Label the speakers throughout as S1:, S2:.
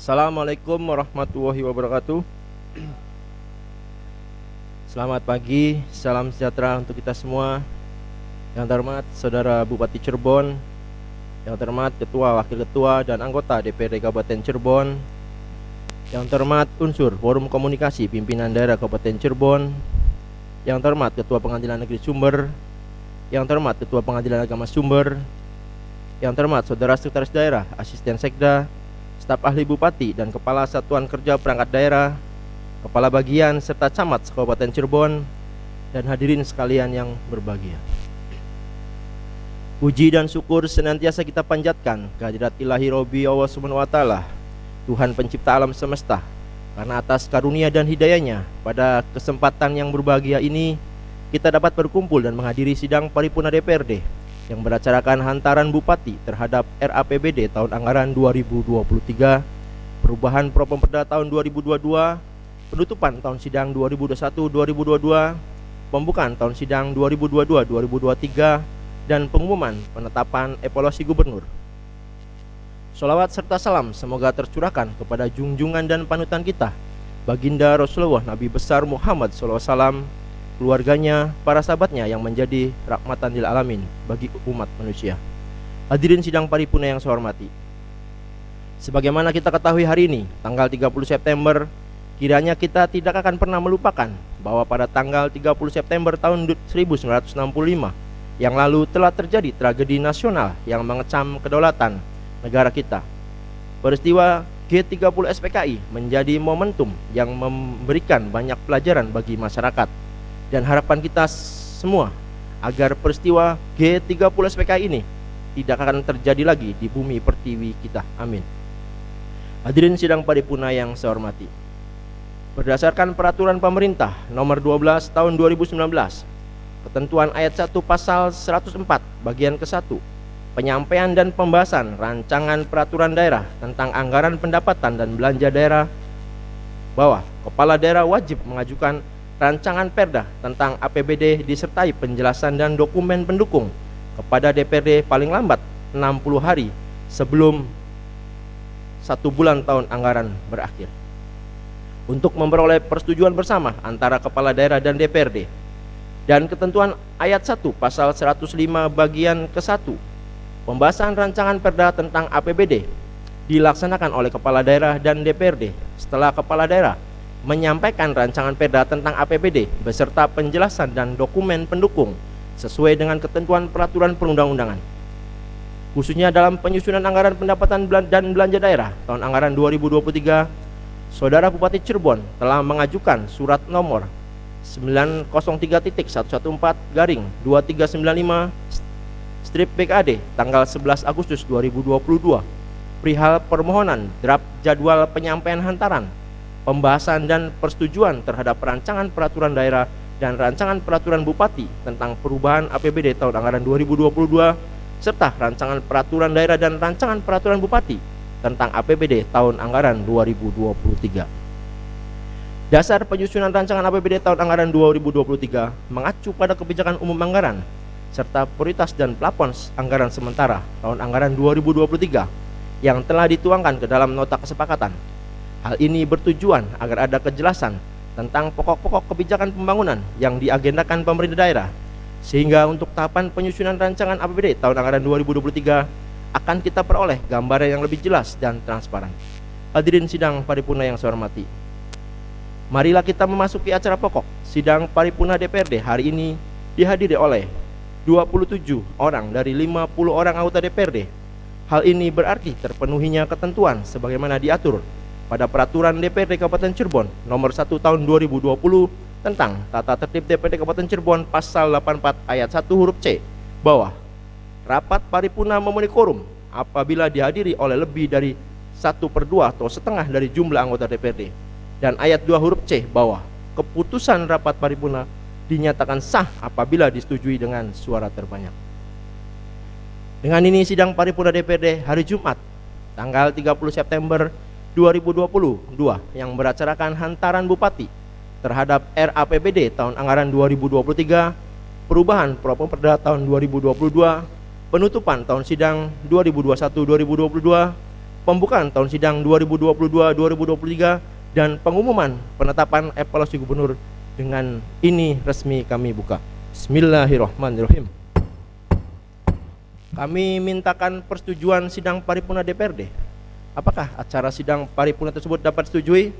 S1: Assalamualaikum warahmatullahi wabarakatuh. Selamat pagi, salam sejahtera untuk kita semua. Yang terhormat Saudara Bupati Cirebon, yang terhormat Ketua, Wakil Ketua, dan anggota DPRD Kabupaten Cirebon, yang terhormat unsur Forum Komunikasi Pimpinan Daerah Kabupaten Cirebon, yang terhormat Ketua Pengadilan Negeri Sumber, yang terhormat Ketua Pengadilan Agama Sumber, yang terhormat Saudara Sekretaris Daerah, Asisten Sekda, staf ahli Bupati dan Kepala Satuan Kerja Perangkat Daerah, Kepala Bagian serta Camat Kabupaten Cirebon, dan hadirin sekalian yang berbahagia. Puji dan syukur senantiasa kita panjatkan kehadirat ilahi Robbi Allah Subhanahu wa Ta'ala, Tuhan pencipta alam semesta, karena atas karunia dan hidayahnya pada kesempatan yang berbahagia ini kita dapat berkumpul dan menghadiri sidang paripurna DPRD yang beracarakan hantaran Bupati terhadap RAPBD tahun anggaran 2023, perubahan Propemperda tahun 2022, penutupan tahun sidang 2021-2022, pembukaan tahun sidang 2022-2023, dan pengumuman penetapan evaluasi gubernur. Sholawat serta salam semoga tercurahkan kepada junjungan dan panutan kita, Baginda Rasulullah Nabi besar Muhammad SAW, keluarganya, para sahabatnya yang menjadi rahmatan lil alamin bagi umat manusia. Hadirin sidang paripurna yang saya hormati, sebagaimana kita ketahui hari ini, tanggal 30 September, kiranya kita tidak akan pernah melupakan bahwa pada tanggal 30 September tahun 1965 yang lalu telah terjadi tragedi nasional yang mengecam kedaulatan negara kita. Peristiwa G30 SPKI menjadi momentum yang memberikan banyak pelajaran bagi masyarakat, dan harapan kita semua agar peristiwa G30 SPKI ini tidak akan terjadi lagi di bumi pertiwi kita. Amin. Hadirin sidang paripurna yang saya hormati, berdasarkan peraturan pemerintah nomor 12 tahun 2019, ketentuan ayat 1 pasal 104 bagian ke-1, penyampaian dan pembahasan rancangan peraturan daerah tentang anggaran pendapatan dan belanja daerah, bahwa kepala daerah wajib mengajukan rancangan perda tentang APBD disertai penjelasan dan dokumen pendukung kepada DPRD paling lambat 60 hari sebelum 1 bulan tahun anggaran berakhir, untuk memperoleh persetujuan bersama antara kepala daerah dan DPRD. Dan ketentuan ayat 1 pasal 105 bagian ke-1, pembahasan rancangan perda tentang APBD dilaksanakan oleh kepala daerah dan DPRD setelah kepala daerah menyampaikan rancangan perda tentang APBD beserta penjelasan dan dokumen pendukung sesuai dengan ketentuan peraturan perundang-undangan. Khususnya dalam penyusunan anggaran pendapatan dan belanja daerah tahun anggaran 2023, Saudara Bupati Cirebon telah mengajukan surat nomor 903.11-2395/BKAD tanggal 11 Agustus 2022 perihal permohonan draft jadwal penyampaian hantaran, pembahasan dan persetujuan terhadap rancangan peraturan daerah dan rancangan peraturan bupati tentang perubahan APBD tahun anggaran 2022 serta rancangan peraturan daerah dan rancangan peraturan bupati tentang APBD tahun anggaran 2023. Dasar penyusunan rancangan APBD tahun anggaran 2023 mengacu pada kebijakan umum anggaran serta prioritas dan plafon anggaran sementara tahun anggaran 2023 yang telah dituangkan ke dalam nota kesepakatan. Hal ini bertujuan agar ada kejelasan tentang pokok-pokok kebijakan pembangunan yang diagendakan pemerintah daerah, sehingga untuk tahapan penyusunan rancangan APBD tahun anggaran 2023 akan kita peroleh gambaran yang lebih jelas dan transparan. Hadirin sidang paripurna yang saya hormati, marilah kita memasuki acara pokok. Sidang paripurna DPRD hari ini dihadiri oleh 27 orang dari 50 orang anggota DPRD. Hal ini berarti terpenuhinya ketentuan sebagaimana diatur pada peraturan DPRD Kabupaten Cirebon nomor 1 tahun 2020 tentang tata tertib DPRD Kabupaten Cirebon pasal 84 ayat 1 huruf C, bahwa rapat paripurna memenuhi quorum apabila dihadiri oleh lebih dari 1/2 atau setengah dari jumlah anggota DPRD. Dan ayat 2 huruf C, bahwa keputusan rapat paripurna dinyatakan sah apabila disetujui dengan suara terbanyak. Dengan ini sidang paripurna DPRD hari Jumat tanggal 30 September 2022 yang beracarakan hantaran Bupati terhadap RAPBD tahun anggaran 2023, perubahan Propemperda tahun 2022, penutupan tahun sidang 2021-2022, pembukaan tahun sidang 2022-2023 dan pengumuman penetapan evaluasi gubernur. Dengan ini resmi kami buka. Bismillahirrahmanirrahim. Kami mintakan persetujuan sidang paripurna DPRD. Apakah acara sidang paripurna tersebut dapat disetujui?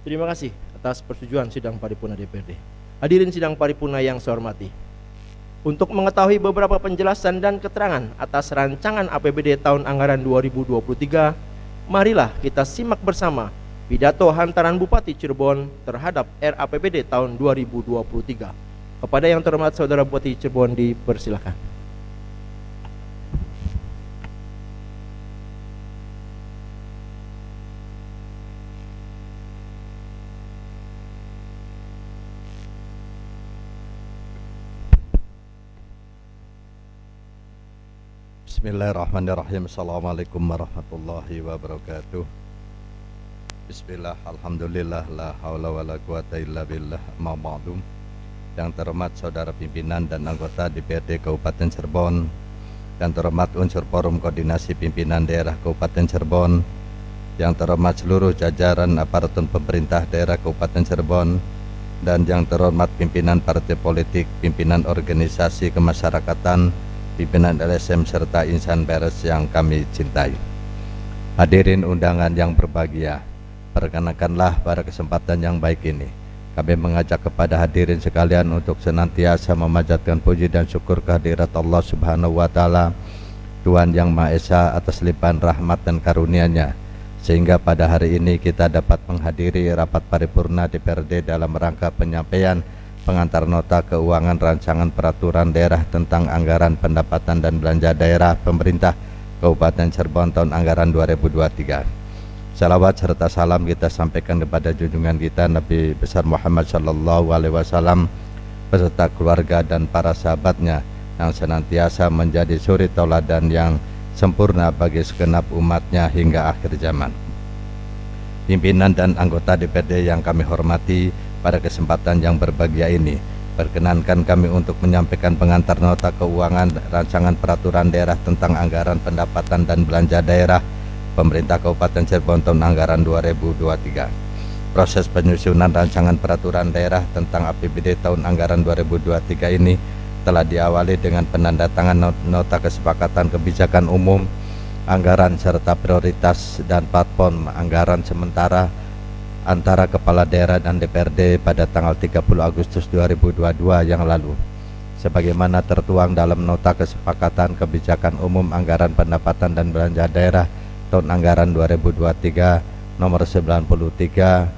S1: Terima kasih atas persetujuan sidang paripurna DPRD. Hadirin sidang paripurna yang saya hormati, untuk mengetahui beberapa penjelasan dan keterangan atas rancangan APBD tahun anggaran 2023, marilah kita simak bersama pidato hantaran Bupati Cirebon terhadap RAPBD tahun 2023. Kepada yang terhormat Saudara Bupati Cirebon, dipersilakan.
S2: Bismillahirrahmanirrahim. Assalamualaikum warahmatullahi wabarakatuh. Bismillah, alhamdulillah, la haula wa la quwata illa billah, ma ba'du. Yang terhormat saudara pimpinan dan anggota DPRD Kabupaten Cirebon, yang terhormat unsur forum koordinasi pimpinan daerah Kabupaten Cirebon, yang terhormat seluruh jajaran aparatur pemerintah daerah Kabupaten Cirebon, dan yang terhormat pimpinan partai politik, pimpinan organisasi kemasyarakatan, pimpinan LSM serta insan pers yang kami cintai. Hadirin undangan yang berbahagia, perkenankanlah pada kesempatan yang baik ini kami mengajak kepada hadirin sekalian untuk senantiasa memanjatkan puji dan syukur kehadirat Allah Subhanahu wa Ta'ala, Tuhan yang Maha Esa, atas limpahan rahmat dan karunia-Nya, sehingga pada hari ini kita dapat menghadiri rapat paripurna DPRD dalam rangka penyampaian pengantar nota keuangan rancangan peraturan daerah tentang anggaran pendapatan dan belanja daerah pemerintah Kabupaten Cirebon tahun anggaran 2023. Salawat serta salam kita sampaikan kepada junjungan kita Nabi besar Muhammad Sallallahu Alaihi Wasallam beserta keluarga dan para sahabatnya yang senantiasa menjadi suri tauladan yang sempurna bagi segenap umatnya hingga akhir zaman. Pimpinan dan anggota DPRD yang kami hormati, pada kesempatan yang berbahagia ini perkenankan kami untuk menyampaikan pengantar nota keuangan rancangan peraturan daerah tentang anggaran pendapatan dan belanja daerah pemerintah Kabupaten Cirebon tahun anggaran 2023. Proses penyusunan rancangan peraturan daerah tentang APBD tahun anggaran 2023 ini telah diawali dengan penandatangan nota kesepakatan kebijakan umum, anggaran serta prioritas dan platform anggaran sementara antara Kepala Daerah dan DPRD pada tanggal 30 Agustus 2022 yang lalu, sebagaimana tertuang dalam nota kesepakatan kebijakan umum anggaran pendapatan dan belanja daerah tahun anggaran 2023 nomor 903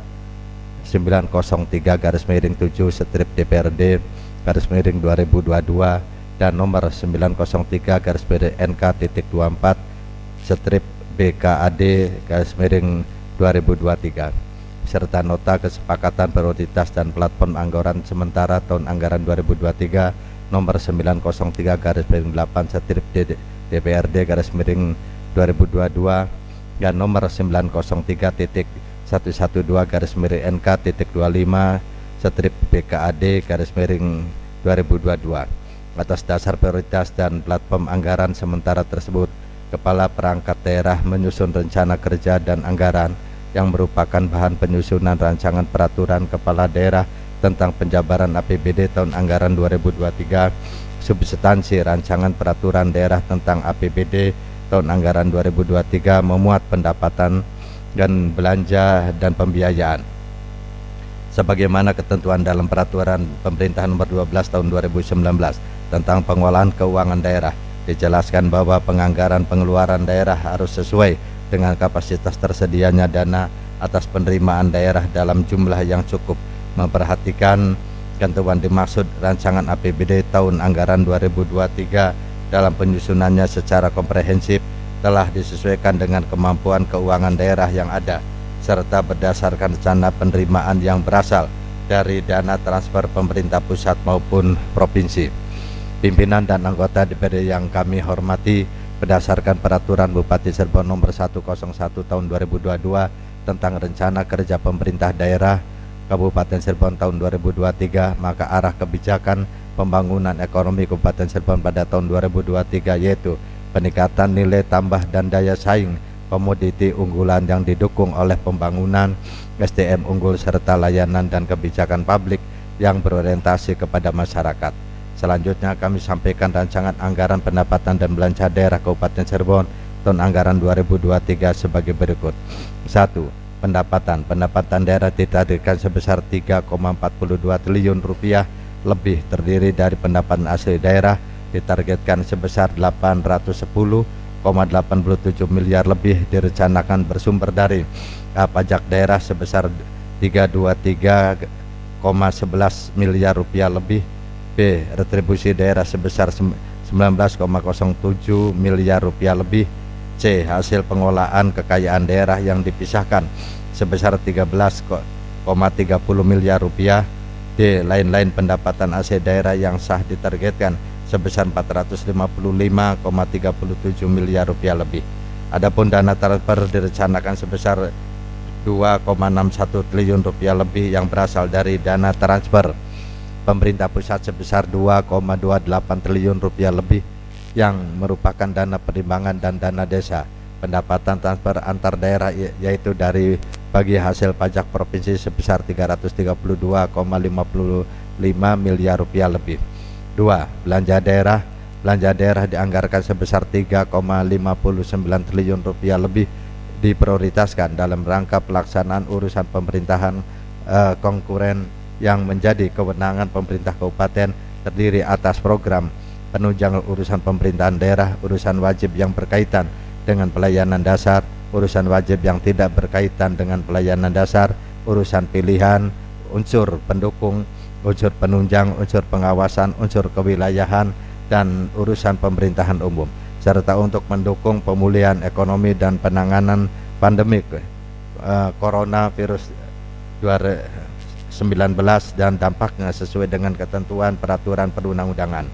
S2: 903/7 DPRD /2022 dan nomor 903/NK.24 BKAD /2023 serta nota kesepakatan prioritas dan platform anggaran sementara tahun anggaran 2023 nomor 903/8 DPRD /2022 dan nomor 903.112/NK.25 BKAD /2022. Atas dasar prioritas dan platform anggaran sementara tersebut, Kepala Perangkat Daerah menyusun rencana kerja dan anggaran yang merupakan bahan penyusunan rancangan peraturan Kepala Daerah tentang penjabaran APBD tahun anggaran 2023. Substansi rancangan peraturan daerah tentang APBD tahun anggaran 2023 memuat pendapatan dan belanja dan pembiayaan sebagaimana ketentuan dalam peraturan pemerintah nomor 12 tahun 2019 tentang pengelolaan keuangan daerah. Dijelaskan bahwa penganggaran pengeluaran daerah harus sesuai dengan kapasitas tersedianya dana atas penerimaan daerah dalam jumlah yang cukup, memperhatikan ketentuan dimaksud rancangan APBD tahun anggaran 2023 dalam penyusunannya secara komprehensif telah disesuaikan dengan kemampuan keuangan daerah yang ada serta berdasarkan rencana penerimaan yang berasal dari dana transfer pemerintah pusat maupun provinsi. Pimpinan dan anggota DPRD yang kami hormati, berdasarkan peraturan Bupati Cirebon nomor 101 tahun 2022 tentang rencana kerja pemerintah daerah Kabupaten Cirebon tahun 2023, maka arah kebijakan pembangunan ekonomi Kabupaten Cirebon pada tahun 2023 yaitu peningkatan nilai tambah dan daya saing komoditi unggulan yang didukung oleh pembangunan SDM unggul serta layanan dan kebijakan publik yang berorientasi kepada masyarakat. Selanjutnya kami sampaikan rancangan anggaran pendapatan dan belanja daerah Kabupaten Cirebon tahun anggaran 2023 sebagai berikut. 1. Pendapatan daerah ditargetkan sebesar 3,42 triliun rupiah lebih, terdiri dari pendapatan asli daerah ditargetkan sebesar 810,87 miliar lebih, direncanakan bersumber dari pajak daerah sebesar 323,11 miliar rupiah lebih, B. Retribusi daerah sebesar 19,07 miliar rupiah lebih, C. Hasil pengolahan kekayaan daerah yang dipisahkan sebesar 13,30 miliar rupiah, D. Lain-lain pendapatan asli daerah yang sah ditargetkan sebesar 455,37 miliar rupiah lebih. Adapun dana transfer direncanakan sebesar 2,61 triliun rupiah lebih yang berasal dari dana transfer pemerintah pusat sebesar 2,28 triliun rupiah lebih yang merupakan dana perimbangan dan dana desa. Pendapatan transfer antar daerah yaitu dari bagi hasil pajak provinsi sebesar 332,55 miliar rupiah lebih. 2. Belanja daerah dianggarkan sebesar 3,59 triliun rupiah lebih, diprioritaskan dalam rangka pelaksanaan urusan pemerintahan konkuren yang menjadi kewenangan pemerintah kabupaten, terdiri atas program penunjang urusan pemerintahan daerah, urusan wajib yang berkaitan dengan pelayanan dasar, urusan wajib yang tidak berkaitan dengan pelayanan dasar, urusan pilihan, unsur pendukung, unsur penunjang, unsur pengawasan, unsur kewilayahan, dan urusan pemerintahan umum, serta untuk mendukung pemulihan ekonomi dan penanganan pandemik coronavirus 2019 dan dampaknya sesuai dengan ketentuan peraturan perundang-undangan.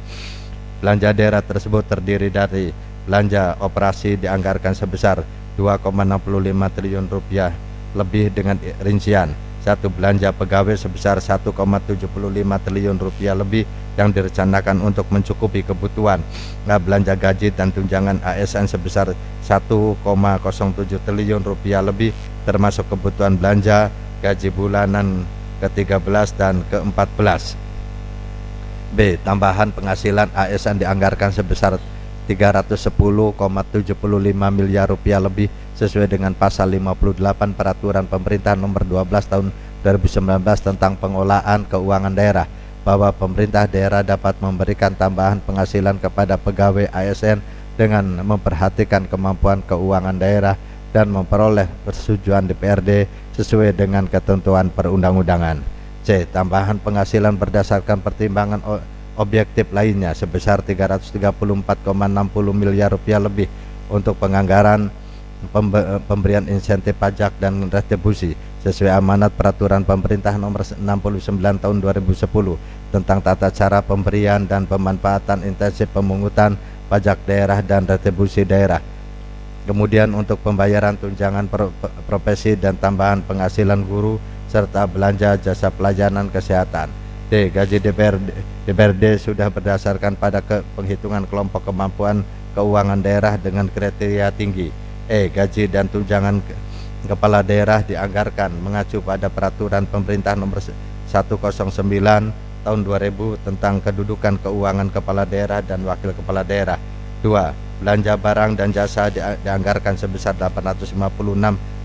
S2: Belanja daerah tersebut terdiri dari belanja operasi dianggarkan sebesar 2,65 triliun rupiah lebih dengan rincian: 1. Belanja pegawai sebesar 1,75 triliun rupiah lebih yang direncanakan untuk mencukupi kebutuhan belanja gaji dan tunjangan ASN sebesar 1,07 triliun rupiah lebih, termasuk kebutuhan belanja gaji bulanan ke-13 dan ke-14. B. Tambahan penghasilan ASN dianggarkan sebesar 310,75 miliar rupiah lebih sesuai dengan pasal 58 Peraturan Pemerintah Nomor 12 Tahun 2019 tentang pengelolaan keuangan daerah, bahwa pemerintah daerah dapat memberikan tambahan penghasilan kepada pegawai ASN dengan memperhatikan kemampuan keuangan daerah dan memperoleh persetujuan DPRD sesuai dengan ketentuan perundang-undangan. C. Tambahan penghasilan berdasarkan pertimbangan objektif lainnya sebesar 334,60 miliar rupiah lebih untuk penganggaran pemberian insentif pajak dan retribusi sesuai amanat peraturan pemerintah nomor 69 tahun 2010 tentang tata cara pemberian dan pemanfaatan intensif pemungutan pajak daerah dan retribusi daerah. Kemudian untuk pembayaran tunjangan profesi dan tambahan penghasilan guru serta belanja jasa pelayanan kesehatan. D. Gaji DPRD sudah berdasarkan pada penghitungan kelompok kemampuan keuangan daerah dengan kriteria tinggi. E. Gaji dan tunjangan kepala daerah dianggarkan mengacu pada peraturan pemerintah nomor 109 tahun 2000 tentang kedudukan keuangan kepala daerah dan wakil kepala daerah. 2. Belanja barang dan jasa dianggarkan sebesar 856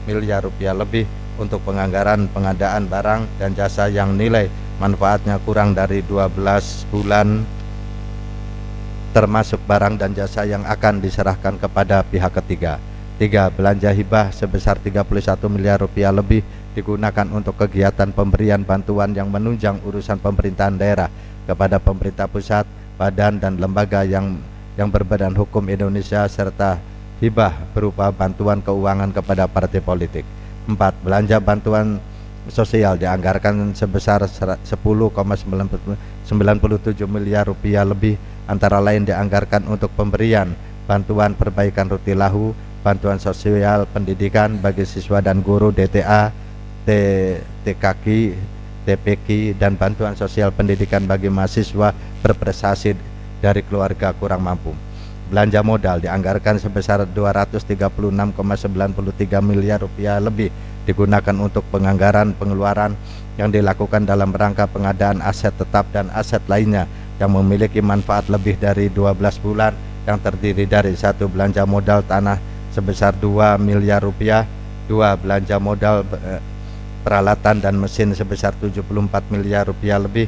S2: miliar rupiah lebih untuk penganggaran pengadaan barang dan jasa yang nilai manfaatnya kurang dari 12 bulan, termasuk barang dan jasa yang akan diserahkan kepada pihak ketiga. 3. Belanja hibah sebesar 31 miliar rupiah lebih digunakan untuk kegiatan pemberian bantuan yang menunjang urusan pemerintahan daerah kepada pemerintah pusat, badan dan lembaga yang berbadan hukum Indonesia, serta hibah berupa bantuan keuangan kepada partai politik. 4. Belanja bantuan sosial dianggarkan sebesar 10,97 miliar rupiah lebih, antara lain dianggarkan untuk pemberian bantuan perbaikan rutilahu, bantuan sosial pendidikan bagi siswa dan guru DTA, TKK, TPK, dan bantuan sosial pendidikan bagi mahasiswa berprestasi dari keluarga kurang mampu. belanja modal dianggarkan sebesar 236,93 miliar rupiah lebih digunakan untuk penganggaran pengeluaran yang dilakukan dalam rangka pengadaan aset tetap dan aset lainnya yang memiliki manfaat lebih dari 12 bulan yang terdiri dari 1. Belanja modal tanah sebesar 2 miliar rupiah, 2. Belanja modal peralatan dan mesin sebesar 74 miliar rupiah lebih,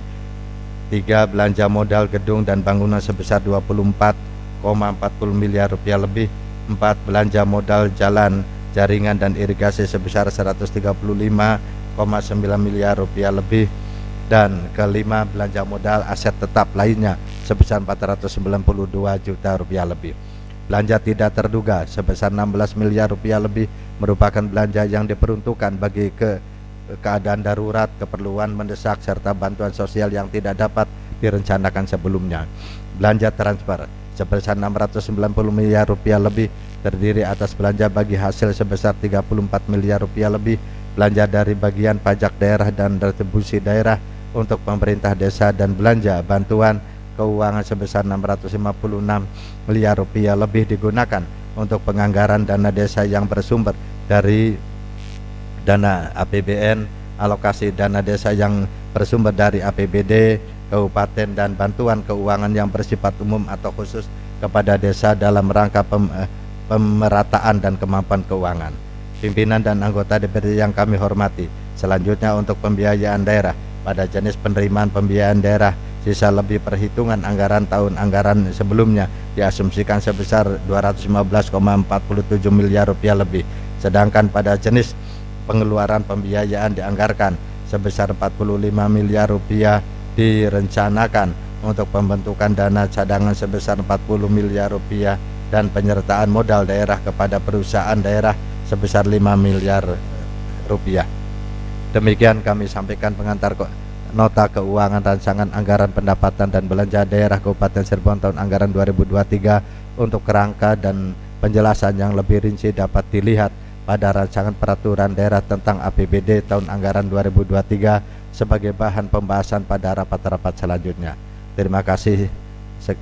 S2: 3. Belanja modal gedung dan bangunan sebesar 24,40 miliar rupiah lebih, 4. Belanja modal jalan, jaringan dan irigasi sebesar 135,9 miliar rupiah lebih, dan kelima, belanja modal aset tetap lainnya sebesar 492 juta rupiah lebih. Belanja tidak terduga sebesar 16 miliar rupiah lebih merupakan belanja yang diperuntukkan bagi keadaan darurat, keperluan mendesak, serta bantuan sosial yang tidak dapat direncanakan sebelumnya. Belanja transfer sebesar 690 miliar rupiah lebih terdiri atas belanja bagi hasil sebesar 34 miliar rupiah lebih, belanja dari bagian pajak daerah dan retribusi daerah untuk pemerintah desa, dan belanja bantuan keuangan sebesar 656 miliar rupiah lebih digunakan untuk penganggaran dana desa yang bersumber dari dana APBN, alokasi dana desa yang bersumber dari APBD kabupaten, dan bantuan keuangan yang bersifat umum atau khusus kepada desa dalam rangka pemerataan dan kemampuan keuangan. Pimpinan dan anggota DPRD yang kami hormati, selanjutnya untuk pembiayaan daerah. Pada jenis penerimaan pembiayaan daerah, sisa lebih perhitungan anggaran tahun anggaran sebelumnya diasumsikan sebesar 215,47 miliar rupiah lebih, sedangkan pada jenis pengeluaran pembiayaan dianggarkan sebesar 45 miliar rupiah direncanakan untuk pembentukan dana cadangan sebesar 40 miliar rupiah dan penyertaan modal daerah kepada perusahaan daerah sebesar 5 miliar rupiah. Demikian kami sampaikan pengantar nota keuangan rancangan anggaran pendapatan dan belanja daerah Kabupaten Cirebon tahun anggaran 2023. Untuk kerangka dan penjelasan yang lebih rinci dapat dilihat pada rancangan peraturan daerah tentang APBD tahun anggaran 2023 sebagai bahan pembahasan pada rapat-rapat selanjutnya. Terima kasih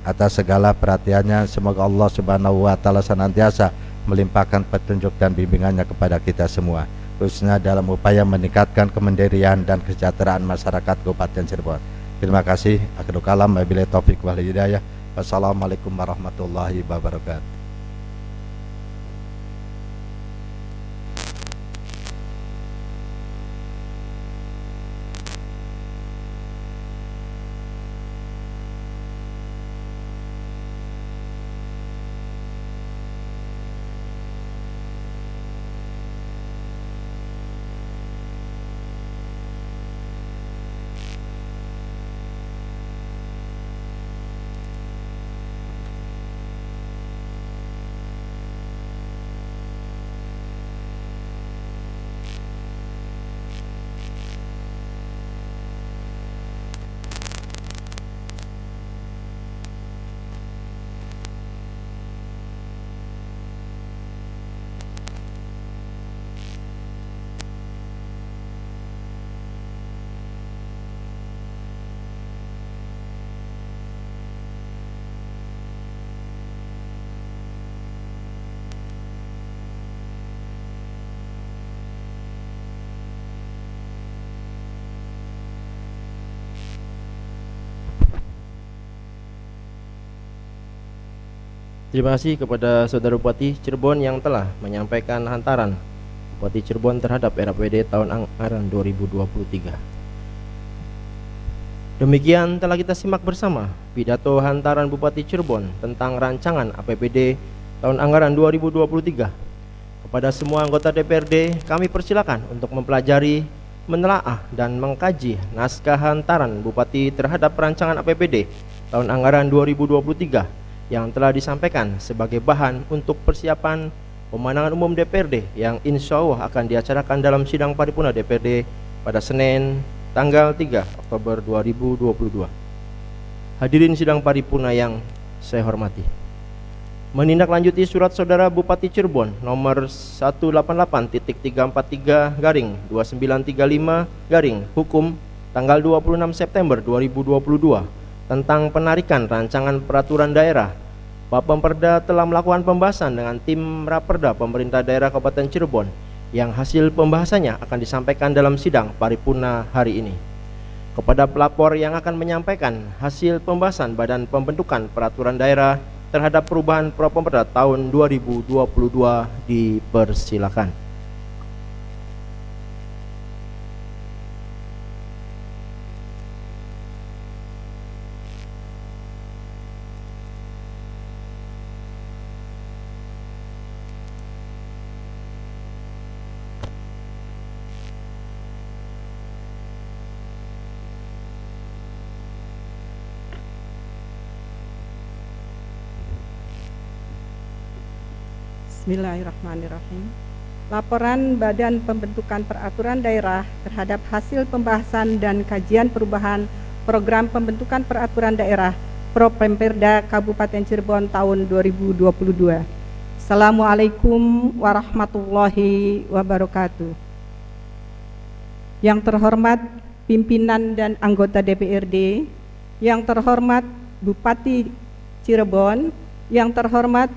S2: atas segala perhatiannya. Semoga Allah Subhanahu wa taala senantiasa melimpahkan petunjuk dan bimbingannya kepada kita semua, khususnya dalam upaya meningkatkan kemandirian dan kesejahteraan masyarakat Kabupaten Cirebon. Terima kasih. Akhirul kalam, wabillahi taufik wal hidayah. Wassalamualaikum warahmatullahi wabarakatuh.
S1: Terima kasih kepada Saudara Bupati Cirebon yang telah menyampaikan hantaran Bupati Cirebon terhadap RAPBD tahun anggaran 2023. Demikian telah kita simak bersama pidato hantaran Bupati Cirebon tentang rancangan APBD tahun anggaran 2023. Kepada semua anggota DPRD, kami persilakan untuk mempelajari, menelaah, dan mengkaji naskah hantaran Bupati terhadap rancangan APBD tahun anggaran 2023 yang telah disampaikan sebagai bahan untuk persiapan pemandangan umum DPRD yang insya Allah akan diacarakan dalam sidang paripurna DPRD pada Senin tanggal 3 Oktober 2022. Hadirin sidang paripurna yang saya hormati, menindaklanjuti surat saudara Bupati Cirebon nomor 188.343/2935 hukum tanggal 26 September 2022 tentang penarikan rancangan peraturan daerah Bapemperda telah melakukan pembahasan dengan tim Raperda Pemerintah Daerah Kabupaten Cirebon yang hasil pembahasannya akan disampaikan dalam sidang paripurna hari ini. Kepada pelapor yang akan menyampaikan hasil pembahasan Badan Pembentukan Peraturan Daerah terhadap perubahan Propemperda tahun 2022 dipersilakan.
S3: Bismillahirrahmanirrahim. Laporan Badan Pembentukan Peraturan Daerah terhadap hasil pembahasan dan kajian perubahan Program Pembentukan Peraturan Daerah Propemperda Kabupaten Cirebon tahun 2022. Assalamualaikum warahmatullahi wabarakatuh. Yang terhormat pimpinan dan anggota DPRD, yang terhormat Bupati Cirebon, yang terhormat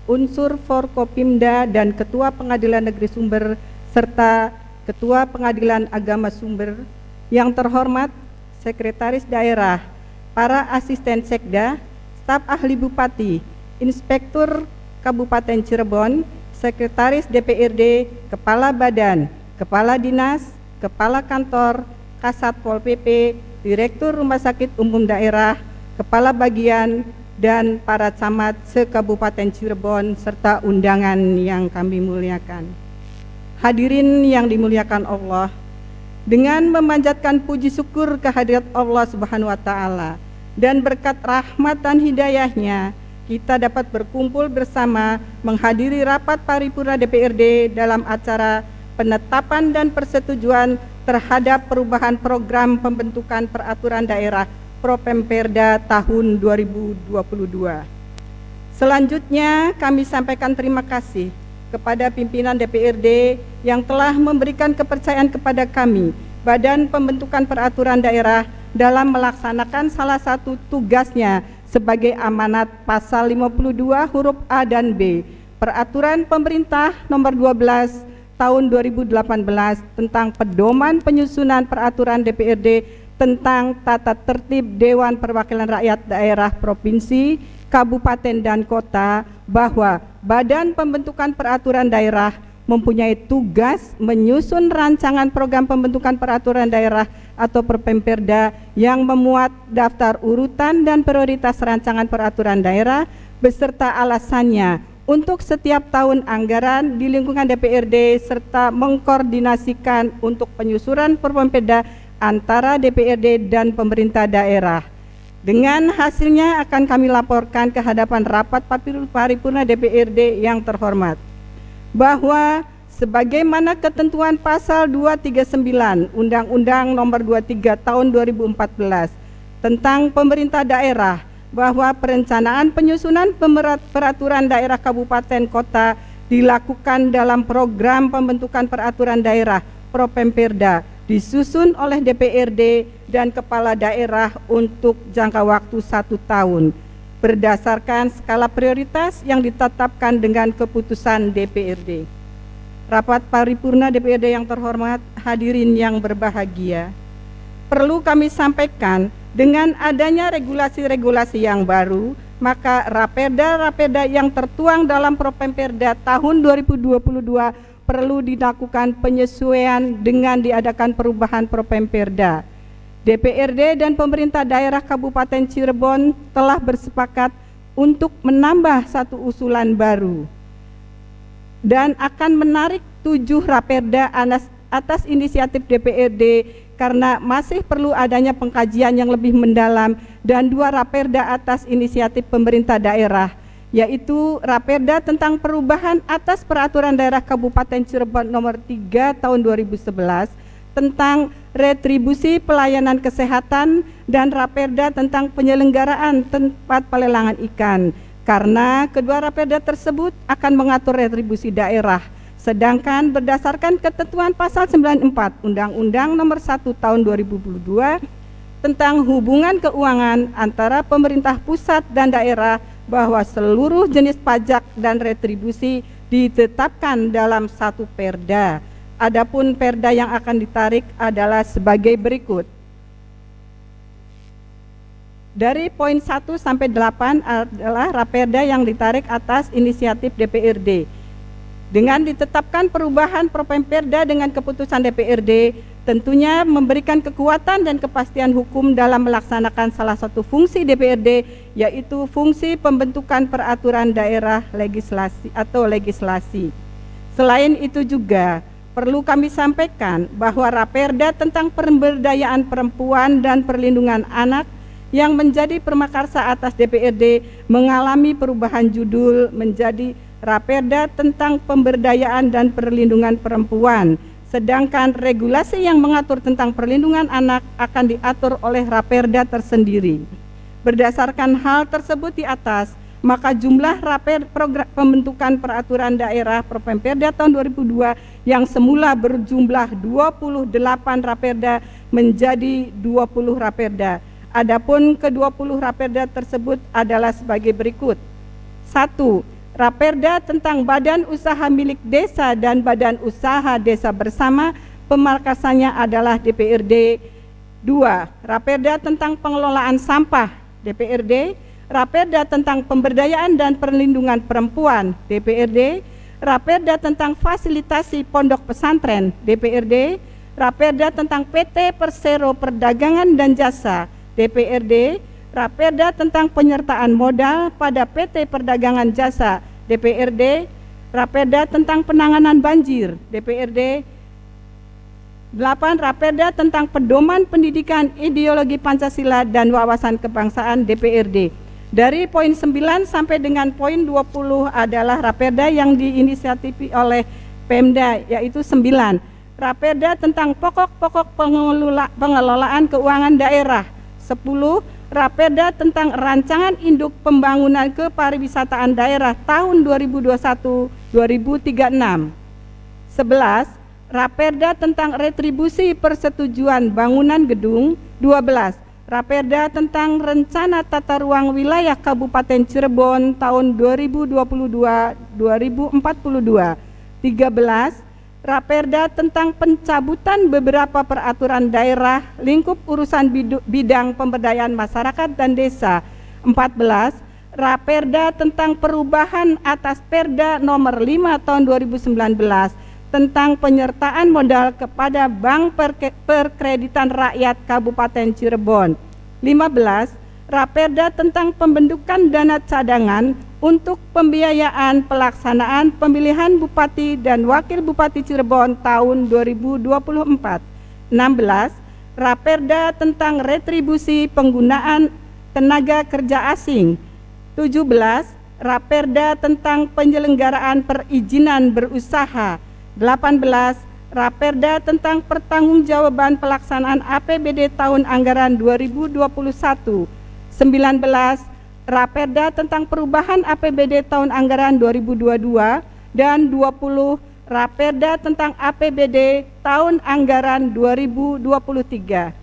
S3: unsur Forkopimda dan Ketua Pengadilan Negeri Sumber serta Ketua Pengadilan Agama Sumber, yang terhormat Sekretaris Daerah, para asisten sekda, staf ahli Bupati, Inspektur Kabupaten Cirebon, Sekretaris DPRD, Kepala Badan, Kepala Dinas, Kepala Kantor, Kasat Pol PP, Direktur Rumah Sakit Umum Daerah, Kepala Bagian, dan para camat se-Kabupaten Cirebon serta undangan yang kami muliakan. Hadirin yang dimuliakan Allah, dengan memanjatkan puji syukur kehadirat Allah Subhanahu wa taala dan berkat rahmat dan hidayahnya, kita dapat berkumpul bersama menghadiri rapat paripurna DPRD dalam acara penetapan dan persetujuan terhadap perubahan program pembentukan peraturan daerah Propemperda tahun 2022. Selanjutnya kami sampaikan terima kasih kepada pimpinan DPRD yang telah memberikan kepercayaan kepada kami, Badan Pembentukan Peraturan Daerah, dalam melaksanakan salah satu tugasnya sebagai amanat pasal 52 huruf A dan B Peraturan Pemerintah Nomor 12 Tahun 2018 tentang pedoman penyusunan peraturan DPRD tentang tata tertib Dewan Perwakilan Rakyat Daerah Provinsi, Kabupaten, dan Kota, bahwa Badan Pembentukan Peraturan Daerah mempunyai tugas menyusun rancangan program pembentukan peraturan daerah atau Propemperda yang memuat daftar urutan dan prioritas rancangan peraturan daerah beserta alasannya untuk setiap tahun anggaran di lingkungan DPRD serta mengkoordinasikan untuk penyusunan Propemperda antara DPRD dan pemerintah daerah. Dengan hasilnya akan kami laporkan ke hadapan rapat paripurna DPRD yang terhormat bahwa sebagaimana ketentuan pasal 239 Undang-Undang Nomor 23 Tahun 2014 tentang pemerintah daerah, bahwa perencanaan penyusunan peraturan daerah kabupaten kota dilakukan dalam program pembentukan peraturan daerah Propemperda disusun oleh DPRD dan kepala daerah untuk jangka waktu 1 tahun berdasarkan skala prioritas yang ditetapkan dengan keputusan DPRD. Rapat paripurna DPRD yang terhormat, hadirin yang berbahagia, perlu kami sampaikan, dengan adanya regulasi-regulasi yang baru, maka raperda yang tertuang dalam Propemperda tahun 2022 perlu dilakukan penyesuaian dengan diadakan perubahan Propemperda. DPRD dan pemerintah daerah Kabupaten Cirebon telah bersepakat untuk menambah satu usulan baru dan akan menarik 7 raperda atas inisiatif DPRD karena masih perlu adanya pengkajian yang lebih mendalam, dan 2 raperda atas inisiatif pemerintah daerah, yaitu raperda tentang perubahan atas peraturan daerah Kabupaten Cirebon nomor 3 tahun 2011 tentang retribusi pelayanan kesehatan dan raperda tentang penyelenggaraan tempat pelelangan ikan, karena kedua raperda tersebut akan mengatur retribusi daerah, sedangkan berdasarkan ketentuan pasal 94 Undang-Undang Nomor 1 Tahun 2022 tentang hubungan keuangan antara pemerintah pusat dan daerah, bahwa seluruh jenis pajak dan retribusi ditetapkan dalam satu perda. Adapun perda yang akan ditarik adalah sebagai berikut. Dari poin 1 sampai 8 adalah raperda yang ditarik atas inisiatif DPRD. Dengan ditetapkan perubahan Propemperda dengan keputusan DPRD, tentunya memberikan kekuatan dan kepastian hukum dalam melaksanakan salah satu fungsi DPRD, yaitu fungsi pembentukan peraturan daerah legislasi. Selain itu juga perlu kami sampaikan bahwa raperda tentang pemberdayaan perempuan dan perlindungan anak yang menjadi permakarsa atas DPRD mengalami perubahan judul menjadi Raperda tentang Pemberdayaan dan Perlindungan Perempuan, sedangkan regulasi yang mengatur tentang perlindungan anak akan diatur oleh Raperda tersendiri. Berdasarkan hal tersebut di atas, maka jumlah program pembentukan peraturan daerah Propemperda tahun 2002 yang semula berjumlah 28 Raperda menjadi 20 Raperda. Adapun ke-20 Raperda tersebut adalah sebagai berikut. 1. Raperda tentang Badan Usaha Milik Desa dan Badan Usaha Desa Bersama, pemarkasannya adalah DPRD. 2. Raperda tentang Pengelolaan Sampah, DPRD. Raperda tentang Pemberdayaan dan Perlindungan Perempuan, DPRD. Raperda tentang Fasilitasi Pondok Pesantren, DPRD. Raperda tentang PT Persero Perdagangan dan Jasa, DPRD. Raperda tentang penyertaan modal pada PT Perdagangan Jasa, DPRD. Raperda tentang penanganan banjir, DPRD. 8. Raperda tentang pedoman pendidikan ideologi Pancasila dan wawasan kebangsaan, DPRD. Dari poin 9 sampai dengan poin 20 adalah raperda yang diinisiatifi oleh Pemda, yaitu 9. Raperda tentang pokok-pokok pengelolaan keuangan daerah. 10. Raperda tentang Rancangan Induk Pembangunan Kepariwisataan Daerah tahun 2021-2036. 11. Raperda tentang Retribusi Persetujuan Bangunan Gedung. 12. Raperda tentang Rencana Tata Ruang Wilayah Kabupaten Cirebon tahun 2022-2042. 13. Raperda tentang pencabutan beberapa peraturan daerah lingkup urusan bidang pemberdayaan masyarakat dan desa. 14. Raperda tentang perubahan atas Perda nomor 5 tahun 2019 tentang penyertaan modal kepada Bank Perkreditan Rakyat Kabupaten Cirebon. 15. Raperda tentang pembentukan dana cadangan untuk pembiayaan pelaksanaan pemilihan Bupati dan Wakil Bupati Cirebon tahun 2024. 16. Raperda tentang retribusi penggunaan tenaga kerja asing. 17. Raperda tentang penyelenggaraan perizinan berusaha. 18. Raperda tentang pertanggungjawaban pelaksanaan APBD tahun anggaran 2021. 19. Raperda tentang perubahan APBD tahun anggaran 2022 dan 20. Raperda tentang APBD tahun anggaran 2023.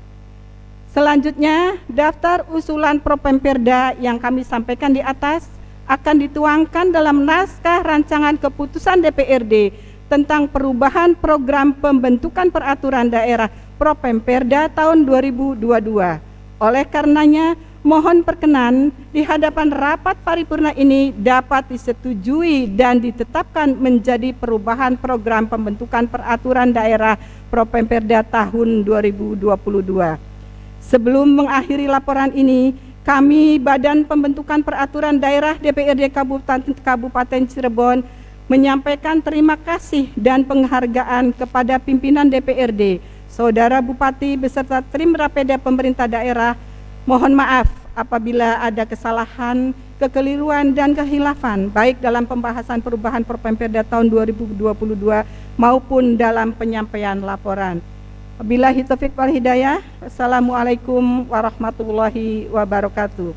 S3: Selanjutnya, daftar usulan Propemperda yang kami sampaikan di atas akan dituangkan dalam naskah rancangan keputusan DPRD tentang perubahan program pembentukan peraturan daerah Propemperda tahun 2022. Oleh karenanya, mohon perkenan di hadapan rapat paripurna ini dapat disetujui dan ditetapkan menjadi perubahan program pembentukan peraturan daerah Propemperda tahun 2022. Sebelum mengakhiri laporan ini, kami Badan Pembentukan Peraturan Daerah DPRD Kabupaten Cirebon menyampaikan terima kasih dan penghargaan kepada pimpinan DPRD, Saudara Bupati beserta tim Raperda pemerintah daerah. Mohon maaf apabila ada kesalahan, kekeliruan, dan kehilafan baik dalam pembahasan perubahan Propemperda tahun 2022 maupun dalam penyampaian laporan. Wabillahi taufiq wal hidayah. Assalamualaikum warahmatullahi wabarakatuh.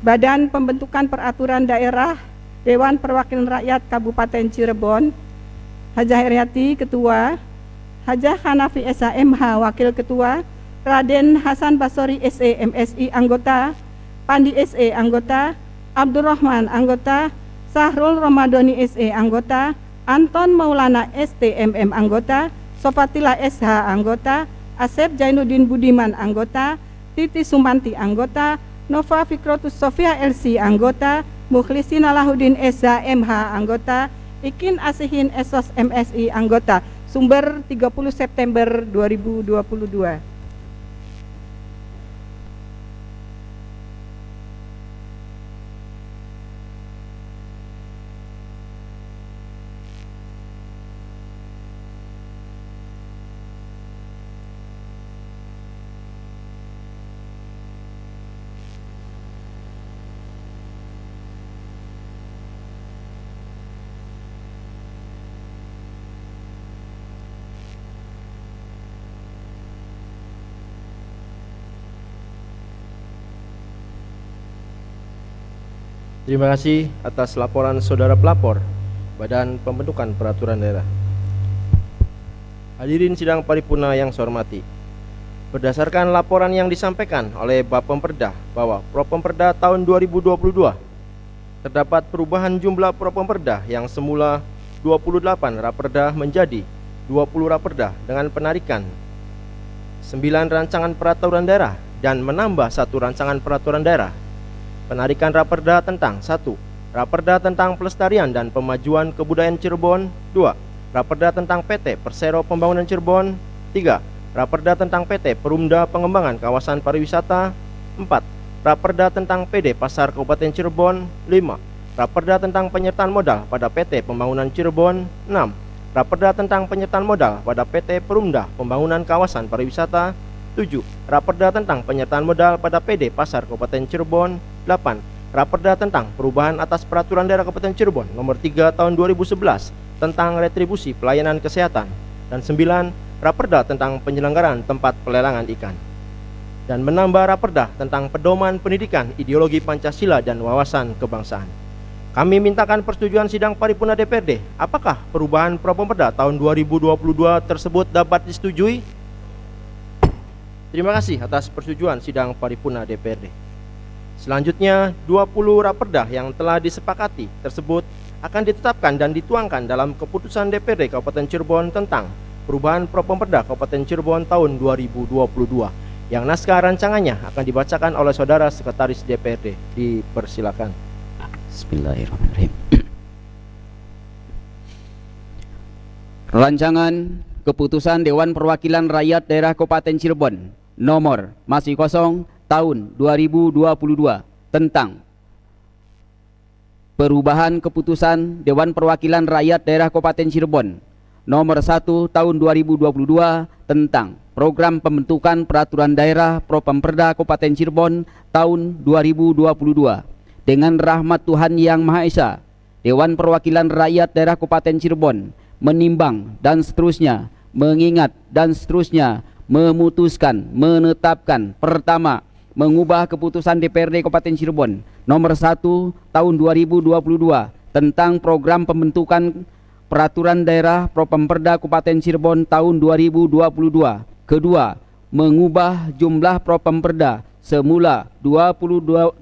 S3: Badan Pembentukan Peraturan Daerah Dewan Perwakilan Rakyat Kabupaten Cirebon, Hajah Heriati Ketua, Hajah Hanafi SH MH Wakil Ketua, Raden Hasan Basori SE MSI Anggota, Pandi SE anggota, Abdurrahman anggota, Sahrul Ramadhani SE anggota, Anton Maulana STMM anggota, Sofatila SH anggota, Asep Jainuddin Budiman anggota, Titi Sumanti anggota, Nova Fikrotus Sofia LC anggota, Mukhlisin Alahuddin SH MH anggota, Ikin Asihin Esos MSI anggota. Sumber 30 September 2022.
S1: Terima kasih atas laporan saudara pelapor Badan Pembentukan Peraturan Daerah. Hadirin sidang paripurna yang saya hormati, berdasarkan laporan yang disampaikan oleh Bapemperda bahwa Propemperda tahun 2022 terdapat perubahan jumlah Propemperda yang semula 28 Raperda menjadi 20 Raperda dengan penarikan 9 rancangan peraturan daerah dan menambah 1 rancangan peraturan daerah. Penarikan Raperda tentang 1. Raperda tentang Pelestarian dan Pemajuan Kebudayaan Cirebon. 2. Raperda tentang PT Persero Pembangunan Cirebon. 3. Raperda tentang PT Perumda Pengembangan Kawasan Pariwisata. 4. Raperda tentang PD Pasar Kabupaten Cirebon. 5. Raperda tentang penyertaan modal pada PT Pembangunan Cirebon. 6. Raperda tentang penyertaan modal pada PT Perumda Pembangunan Kawasan Pariwisata. 7. Raperda tentang penyertaan modal pada PD Pasar Kabupaten Cirebon. 8. Raperda tentang perubahan atas Peraturan Daerah Kabupaten Cirebon Nomor 3 Tahun 2011 tentang retribusi pelayanan kesehatan. Dan 9. Raperda tentang penyelenggaraan tempat pelelangan ikan. Dan menambah Raperda tentang pedoman pendidikan ideologi Pancasila dan wawasan kebangsaan. Kami mintakan persetujuan sidang paripurna DPRD. Apakah perubahan Propemperda tahun 2022 tersebut dapat disetujui? Terima kasih atas persetujuan sidang paripurna DPRD. Selanjutnya, 20 Raperda yang telah disepakati tersebut akan ditetapkan dan dituangkan dalam keputusan DPRD Kabupaten Cirebon tentang perubahan Propemperda Kabupaten Cirebon tahun 2022 yang naskah rancangannya akan dibacakan oleh Saudara Sekretaris DPRD. Dipersilakan.
S4: Bismillahirrahmanirrahim. Rancangan Keputusan Dewan Perwakilan Rakyat Daerah Kabupaten Cirebon nomor masih kosong tahun 2022 tentang perubahan keputusan Dewan Perwakilan Rakyat Daerah Kabupaten Cirebon nomor 1 tahun 2022 tentang program pembentukan peraturan daerah Propemperda Kabupaten Cirebon tahun 2022. Dengan rahmat Tuhan Yang Maha Esa, Dewan Perwakilan Rakyat Daerah Kabupaten Cirebon menimbang dan seterusnya, mengingat dan seterusnya, memutuskan, menetapkan. Pertama, mengubah keputusan DPRD Kabupaten Cirebon nomor 1 tahun 2022 tentang program pembentukan peraturan daerah Propemperda Kabupaten Cirebon tahun 2022. Kedua, mengubah jumlah Propemperda semula 28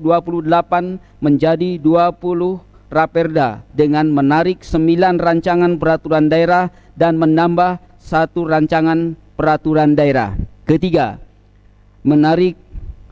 S4: menjadi 20 Raperda dengan menarik 9 rancangan peraturan daerah dan menambah 1 rancangan peraturan daerah. Ketiga, menarik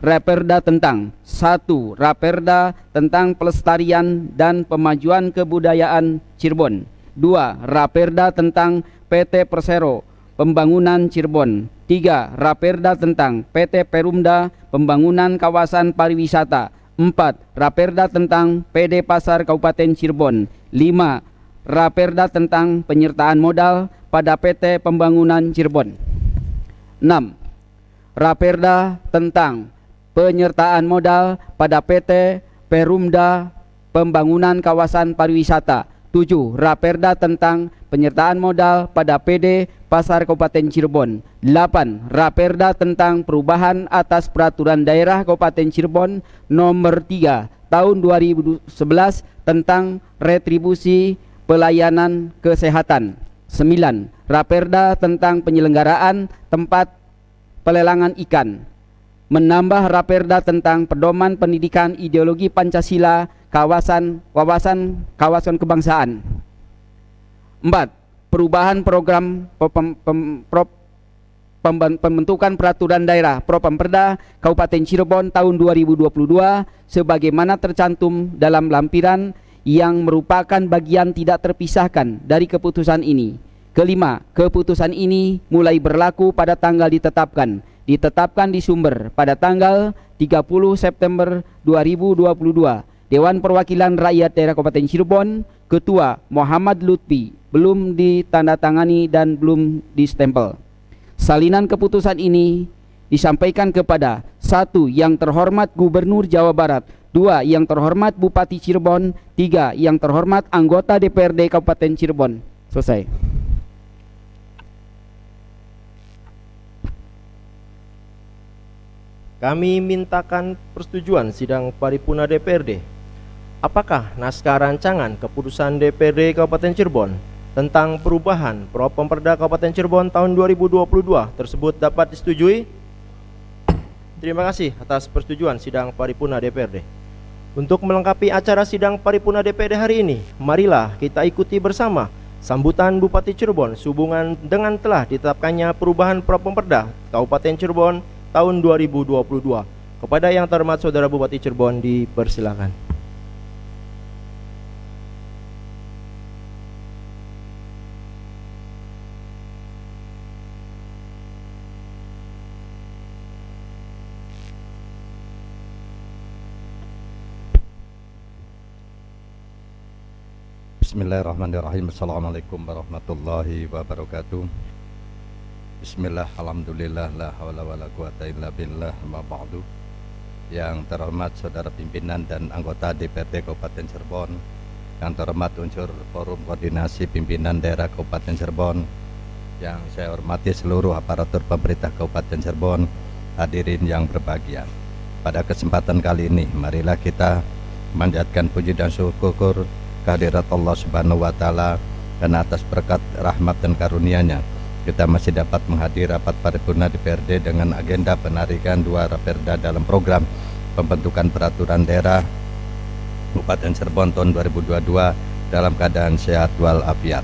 S4: Raperda tentang 1. Raperda tentang Pelestarian dan Pemajuan Kebudayaan Cirebon. 2. Raperda tentang PT Persero Pembangunan Cirebon. 3. Raperda tentang PT Perumda Pembangunan Kawasan Pariwisata. 4. Raperda tentang PD Pasar Kabupaten Cirebon. 5. Raperda tentang penyertaan modal pada PT Pembangunan Cirebon. 6. Raperda tentang penyertaan modal pada PT Perumda Pembangunan Kawasan Pariwisata. 7. Raperda tentang penyertaan modal pada PD Pasar Kabupaten Cirebon. 8. Raperda tentang perubahan atas Peraturan Daerah Kabupaten Cirebon nomor 3 tahun 2011 tentang retribusi pelayanan kesehatan. 9. Raperda tentang penyelenggaraan tempat pelelangan ikan. menambah Raperda tentang pedoman pendidikan ideologi Pancasila kawasan kebangsaan. 4. Perubahan program pembentukan peraturan daerah Propemperda Kabupaten Cirebon tahun 2022 sebagaimana tercantum dalam lampiran yang merupakan bagian tidak terpisahkan dari keputusan ini. Kelima, keputusan ini mulai berlaku pada tanggal ditetapkan di sumber pada tanggal 30 September 2022. Dewan Perwakilan Rakyat Daerah Kabupaten Cirebon, Ketua Muhammad Lutfi, belum ditandatangani dan belum distempel. Salinan keputusan ini disampaikan kepada 1. Yang terhormat Gubernur Jawa Barat, 2. Yang terhormat Bupati Cirebon, 3. Yang terhormat anggota DPRD Kabupaten Cirebon. Selesai.
S1: Kami mintakan persetujuan sidang paripurna DPRD. Apakah naskah rancangan keputusan DPRD Kabupaten Cirebon tentang perubahan Propemperda Kabupaten Cirebon tahun 2022 tersebut dapat disetujui? Terima kasih atas persetujuan sidang paripurna DPRD. Untuk melengkapi acara sidang paripurna DPRD hari ini, marilah kita ikuti bersama sambutan Bupati Cirebon sehubungan dengan telah ditetapkannya perubahan Propemperda Kabupaten Cirebon tahun 2022. Kepada yang terhormat Saudara Bupati Cirebon dipersilakan.
S2: Bismillahirrahmanirrahim. Assalamualaikum warahmatullahi wabarakatuh. Bismillah, alhamdulillah, la hawla wa la quwata illa billah, ma ba'du. Yang terhormat Saudara Pimpinan dan anggota DPRD Kabupaten Cirebon, yang terhormat unsur Forum Koordinasi Pimpinan Daerah Kabupaten Cirebon, yang saya hormati seluruh aparatur pemerintah Kabupaten Cirebon, hadirin yang berbahagia. Pada kesempatan kali ini, marilah kita memanjatkan puji dan syukur kehadirat Allah Subhanahu wa Ta'ala, karena atas berkat rahmat dan karunia-Nya kita masih dapat menghadiri rapat paripurna DPRD dengan agenda penarikan 2 Raperda dalam program pembentukan peraturan daerah Kabupaten Cirebon tahun 2022 dalam keadaan sehat walafiat.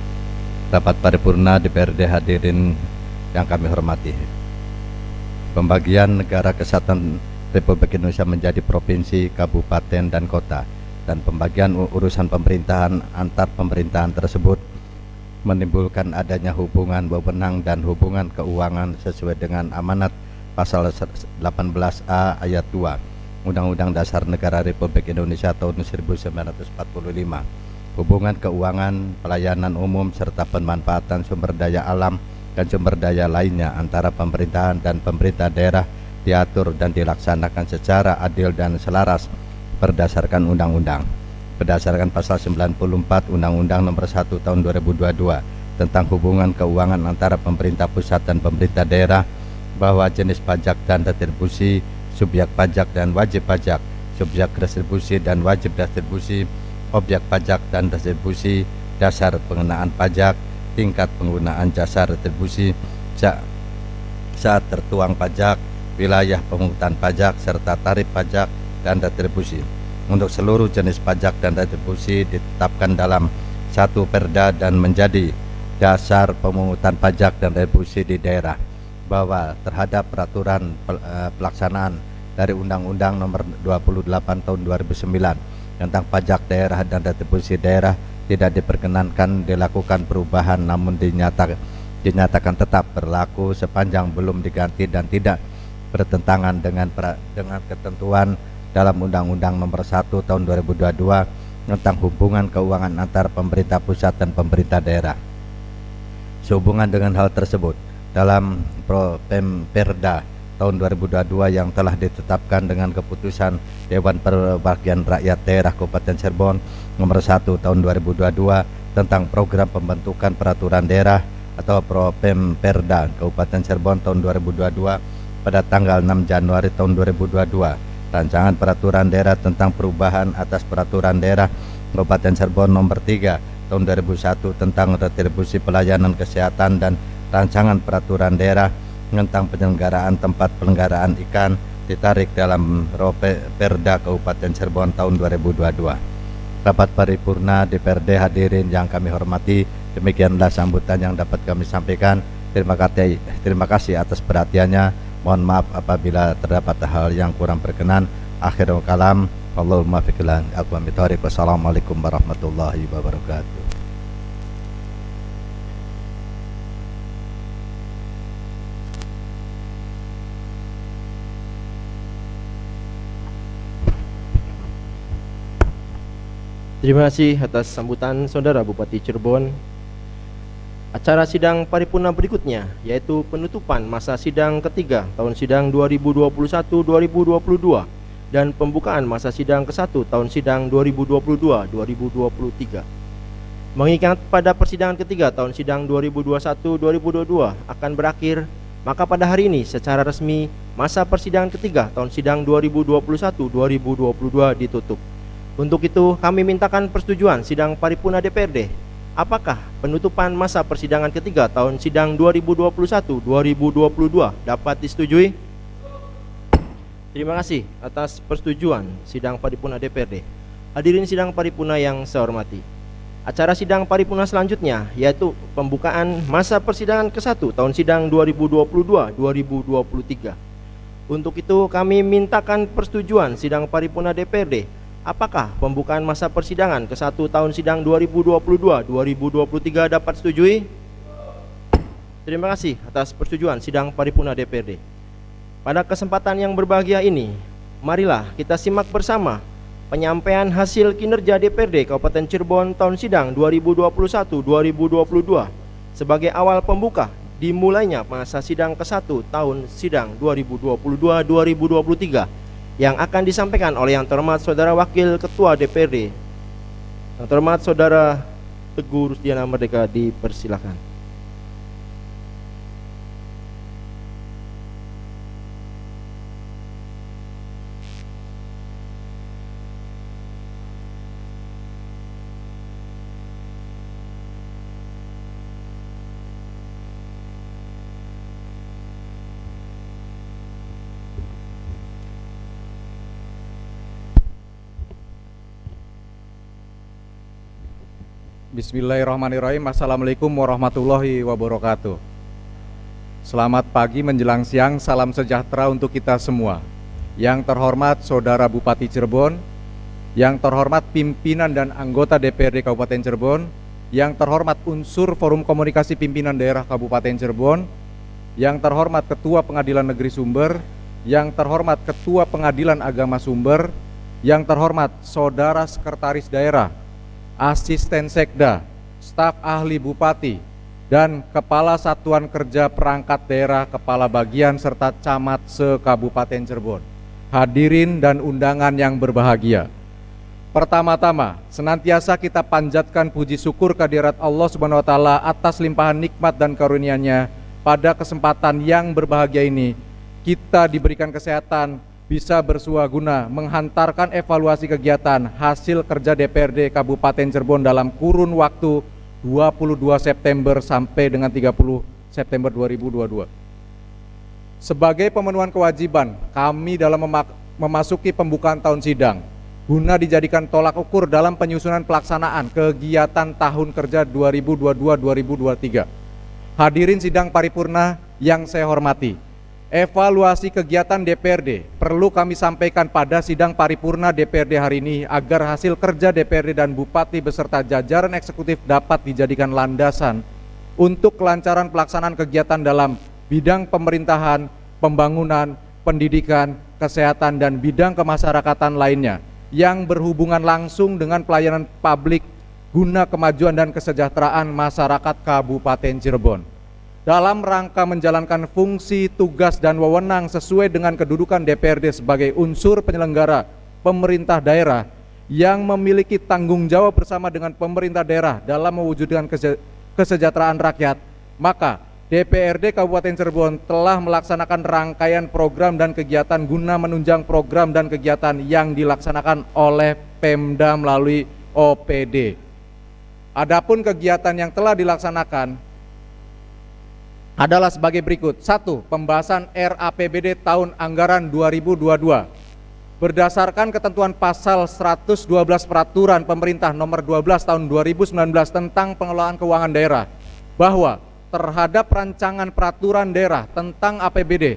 S2: Rapat paripurna DPRD hadirin yang kami hormati, pembagian Negara Kesatuan Republik Indonesia menjadi provinsi, kabupaten, dan kota, dan pembagian urusan pemerintahan antar pemerintahan tersebut menimbulkan adanya hubungan wewenang dan hubungan keuangan sesuai dengan amanat pasal 18A ayat 2 Undang-Undang Dasar Negara Republik Indonesia tahun 1945. Hubungan keuangan, pelayanan umum, serta pemanfaatan sumber daya alam dan sumber daya lainnya antara pemerintahan dan pemerintah daerah diatur dan dilaksanakan secara adil dan selaras berdasarkan undang-undang. Berdasarkan pasal 94 Undang-Undang Nomor 1 Tahun 2022 tentang hubungan keuangan antara pemerintah pusat dan pemerintah daerah, bahwa jenis pajak dan retribusi, subjek pajak dan wajib pajak, subjek retribusi dan wajib retribusi, objek pajak dan retribusi, dasar pengenaan pajak, tingkat penggunaan jasa retribusi saat tertuang pajak, wilayah pemungutan pajak, serta tarif pajak dan retribusi. Untuk seluruh jenis pajak dan retribusi ditetapkan dalam satu perda dan menjadi dasar pemungutan pajak dan retribusi di daerah, bahwa terhadap peraturan pelaksanaan dari Undang-Undang Nomor 28 Tahun 2009 tentang pajak daerah dan retribusi daerah tidak diperkenankan dilakukan perubahan, namun dinyatakan tetap berlaku sepanjang belum diganti dan tidak bertentangan dengan ketentuan dalam Undang-Undang Nomor 1 Tahun 2022 tentang hubungan keuangan antar pemerintah pusat dan pemerintah daerah. Sehubungan dengan hal tersebut, dalam Propemperda tahun 2022 yang telah ditetapkan dengan keputusan Dewan Perwakilan Rakyat Daerah Kabupaten Cirebon Nomor 1 Tahun 2022 tentang program pembentukan peraturan daerah atau Propemperda Kabupaten Cirebon tahun 2022 pada tanggal 6 Januari tahun 2022, Rancangan Peraturan Daerah tentang perubahan atas Peraturan Daerah Kabupaten Cirebon Nomor 3 Tahun 2001 tentang retribusi pelayanan kesehatan dan Rancangan Peraturan Daerah tentang penyelenggaraan tempat pelenggaraan ikan ditarik dalam Perda Kabupaten Cirebon tahun 2022. Rapat paripurna DPRD hadirin yang kami hormati, demikianlah sambutan yang dapat kami sampaikan. Terima kasih atas perhatiannya. Mohon maaf apabila terdapat hal yang kurang berkenan. Akhirul kalam, Allahumma fiqlan aqwamit thoriq. Wassalamualaikum warahmatullahi wabarakatuh.
S1: Terima kasih atas sambutan Saudara Bupati Cirebon. Acara sidang paripurna berikutnya yaitu penutupan masa sidang ketiga tahun sidang 2021-2022 dan pembukaan masa sidang ke-1 tahun sidang 2022-2023. Mengingat pada persidangan ketiga tahun sidang 2021-2022 akan berakhir, maka pada hari ini secara resmi masa persidangan ketiga tahun sidang 2021-2022 ditutup. Untuk itu kami mintakan persetujuan sidang paripurna DPRD. Apakah penutupan masa persidangan ketiga tahun sidang 2021-2022 dapat disetujui? Terima kasih atas persetujuan sidang paripurna DPRD. Hadirin sidang paripurna yang saya hormati, acara sidang paripurna selanjutnya yaitu pembukaan masa persidangan ke-1 tahun sidang 2022-2023. Untuk itu kami mintakan persetujuan sidang paripurna DPRD. Apakah pembukaan masa persidangan ke-1 tahun sidang 2022-2023 dapat disetujui? Terima kasih atas persetujuan sidang paripurna DPRD. Pada kesempatan yang berbahagia ini, marilah kita simak bersama penyampaian hasil kinerja DPRD Kabupaten Cirebon tahun sidang 2021-2022 sebagai awal pembuka dimulainya masa sidang ke-1 tahun sidang 2022-2023 yang akan disampaikan oleh Yang Terhormat Saudara Wakil Ketua DPRD, Yang Terhormat Saudara Teguh Rusdiana Merdeka, dipersilakan.
S5: Bismillahirrahmanirrahim. Assalamualaikum warahmatullahi wabarakatuh. Selamat pagi menjelang siang, salam sejahtera untuk kita semua. Yang terhormat Saudara Bupati Cirebon, yang terhormat pimpinan dan anggota DPRD Kabupaten Cirebon, yang terhormat unsur Forum Komunikasi Pimpinan Daerah Kabupaten Cirebon, yang terhormat Ketua Pengadilan Negeri Sumber, yang terhormat Ketua Pengadilan Agama Sumber, yang terhormat Saudara Sekretaris Daerah, Asisten Sekda, staf ahli Bupati, dan Kepala Satuan Kerja Perangkat Daerah, Kepala Bagian, serta Camat se-Kabupaten Cirebon. Hadirin dan undangan yang berbahagia. Pertama-tama, senantiasa kita panjatkan puji syukur kehadirat Allah Subhanahu wa taala atas limpahan nikmat dan karunia-Nya. Pada kesempatan yang berbahagia ini, kita diberikan kesehatan, bisa bersuaguna menghantarkan evaluasi kegiatan hasil kerja DPRD Kabupaten Cirebon dalam kurun waktu 22 September sampai dengan 30 September 2022. Sebagai pemenuhan kewajiban kami dalam memasuki pembukaan tahun sidang, guna dijadikan tolak ukur dalam penyusunan pelaksanaan kegiatan tahun kerja 2022-2023. Hadirin sidang paripurna yang saya hormati, evaluasi kegiatan DPRD perlu kami sampaikan pada sidang paripurna DPRD hari ini agar hasil kerja DPRD dan Bupati beserta jajaran eksekutif dapat dijadikan landasan untuk kelancaran pelaksanaan kegiatan dalam bidang pemerintahan, pembangunan, pendidikan, kesehatan, dan bidang kemasyarakatan lainnya yang berhubungan langsung dengan pelayanan publik guna kemajuan dan kesejahteraan masyarakat Kabupaten Cirebon. Dalam rangka menjalankan fungsi, tugas, dan wewenang sesuai dengan kedudukan DPRD sebagai unsur penyelenggara pemerintah daerah yang memiliki tanggung jawab bersama dengan pemerintah daerah dalam mewujudkan kesejahteraan rakyat, maka DPRD Kabupaten Cirebon telah melaksanakan rangkaian program dan kegiatan guna menunjang program dan kegiatan yang dilaksanakan oleh Pemda melalui OPD. Adapun kegiatan yang telah dilaksanakan adalah sebagai berikut. 1. Pembahasan RAPBD tahun anggaran 2022. Berdasarkan ketentuan pasal 112 Peraturan Pemerintah nomor 12 tahun 2019 tentang pengelolaan keuangan daerah, bahwa terhadap rancangan peraturan daerah tentang APBD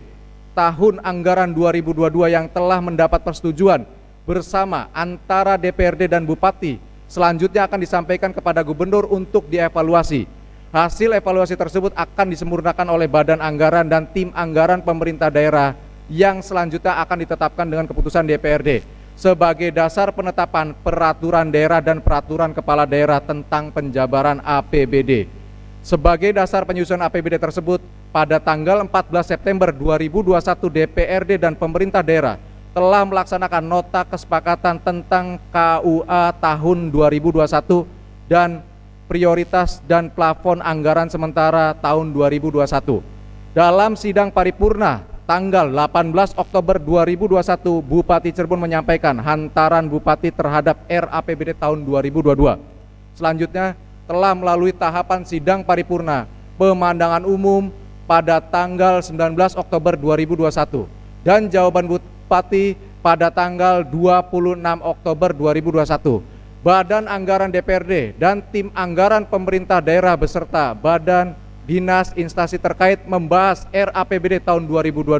S5: tahun anggaran 2022 yang telah mendapat persetujuan bersama antara DPRD dan Bupati, selanjutnya akan disampaikan kepada Gubernur untuk dievaluasi. Hasil evaluasi tersebut akan disempurnakan oleh Badan Anggaran dan tim anggaran pemerintah daerah yang selanjutnya akan ditetapkan dengan keputusan DPRD sebagai dasar penetapan peraturan daerah dan peraturan kepala daerah tentang penjabaran APBD. Sebagai dasar penyusunan APBD tersebut, pada tanggal 14 September 2021 DPRD dan pemerintah daerah telah melaksanakan nota kesepakatan tentang KUA tahun 2021 dan prioritas dan plafon anggaran sementara tahun 2021. Dalam sidang paripurna tanggal 18 Oktober 2021, Bupati Cirebon menyampaikan hantaran Bupati terhadap RAPBD tahun 2022. Selanjutnya telah melalui tahapan sidang paripurna pemandangan umum pada tanggal 19 Oktober 2021 dan jawaban Bupati pada tanggal 26 Oktober 2021. Badan Anggaran DPRD dan tim anggaran pemerintah daerah beserta badan, dinas, instansi terkait membahas RAPBD tahun 2022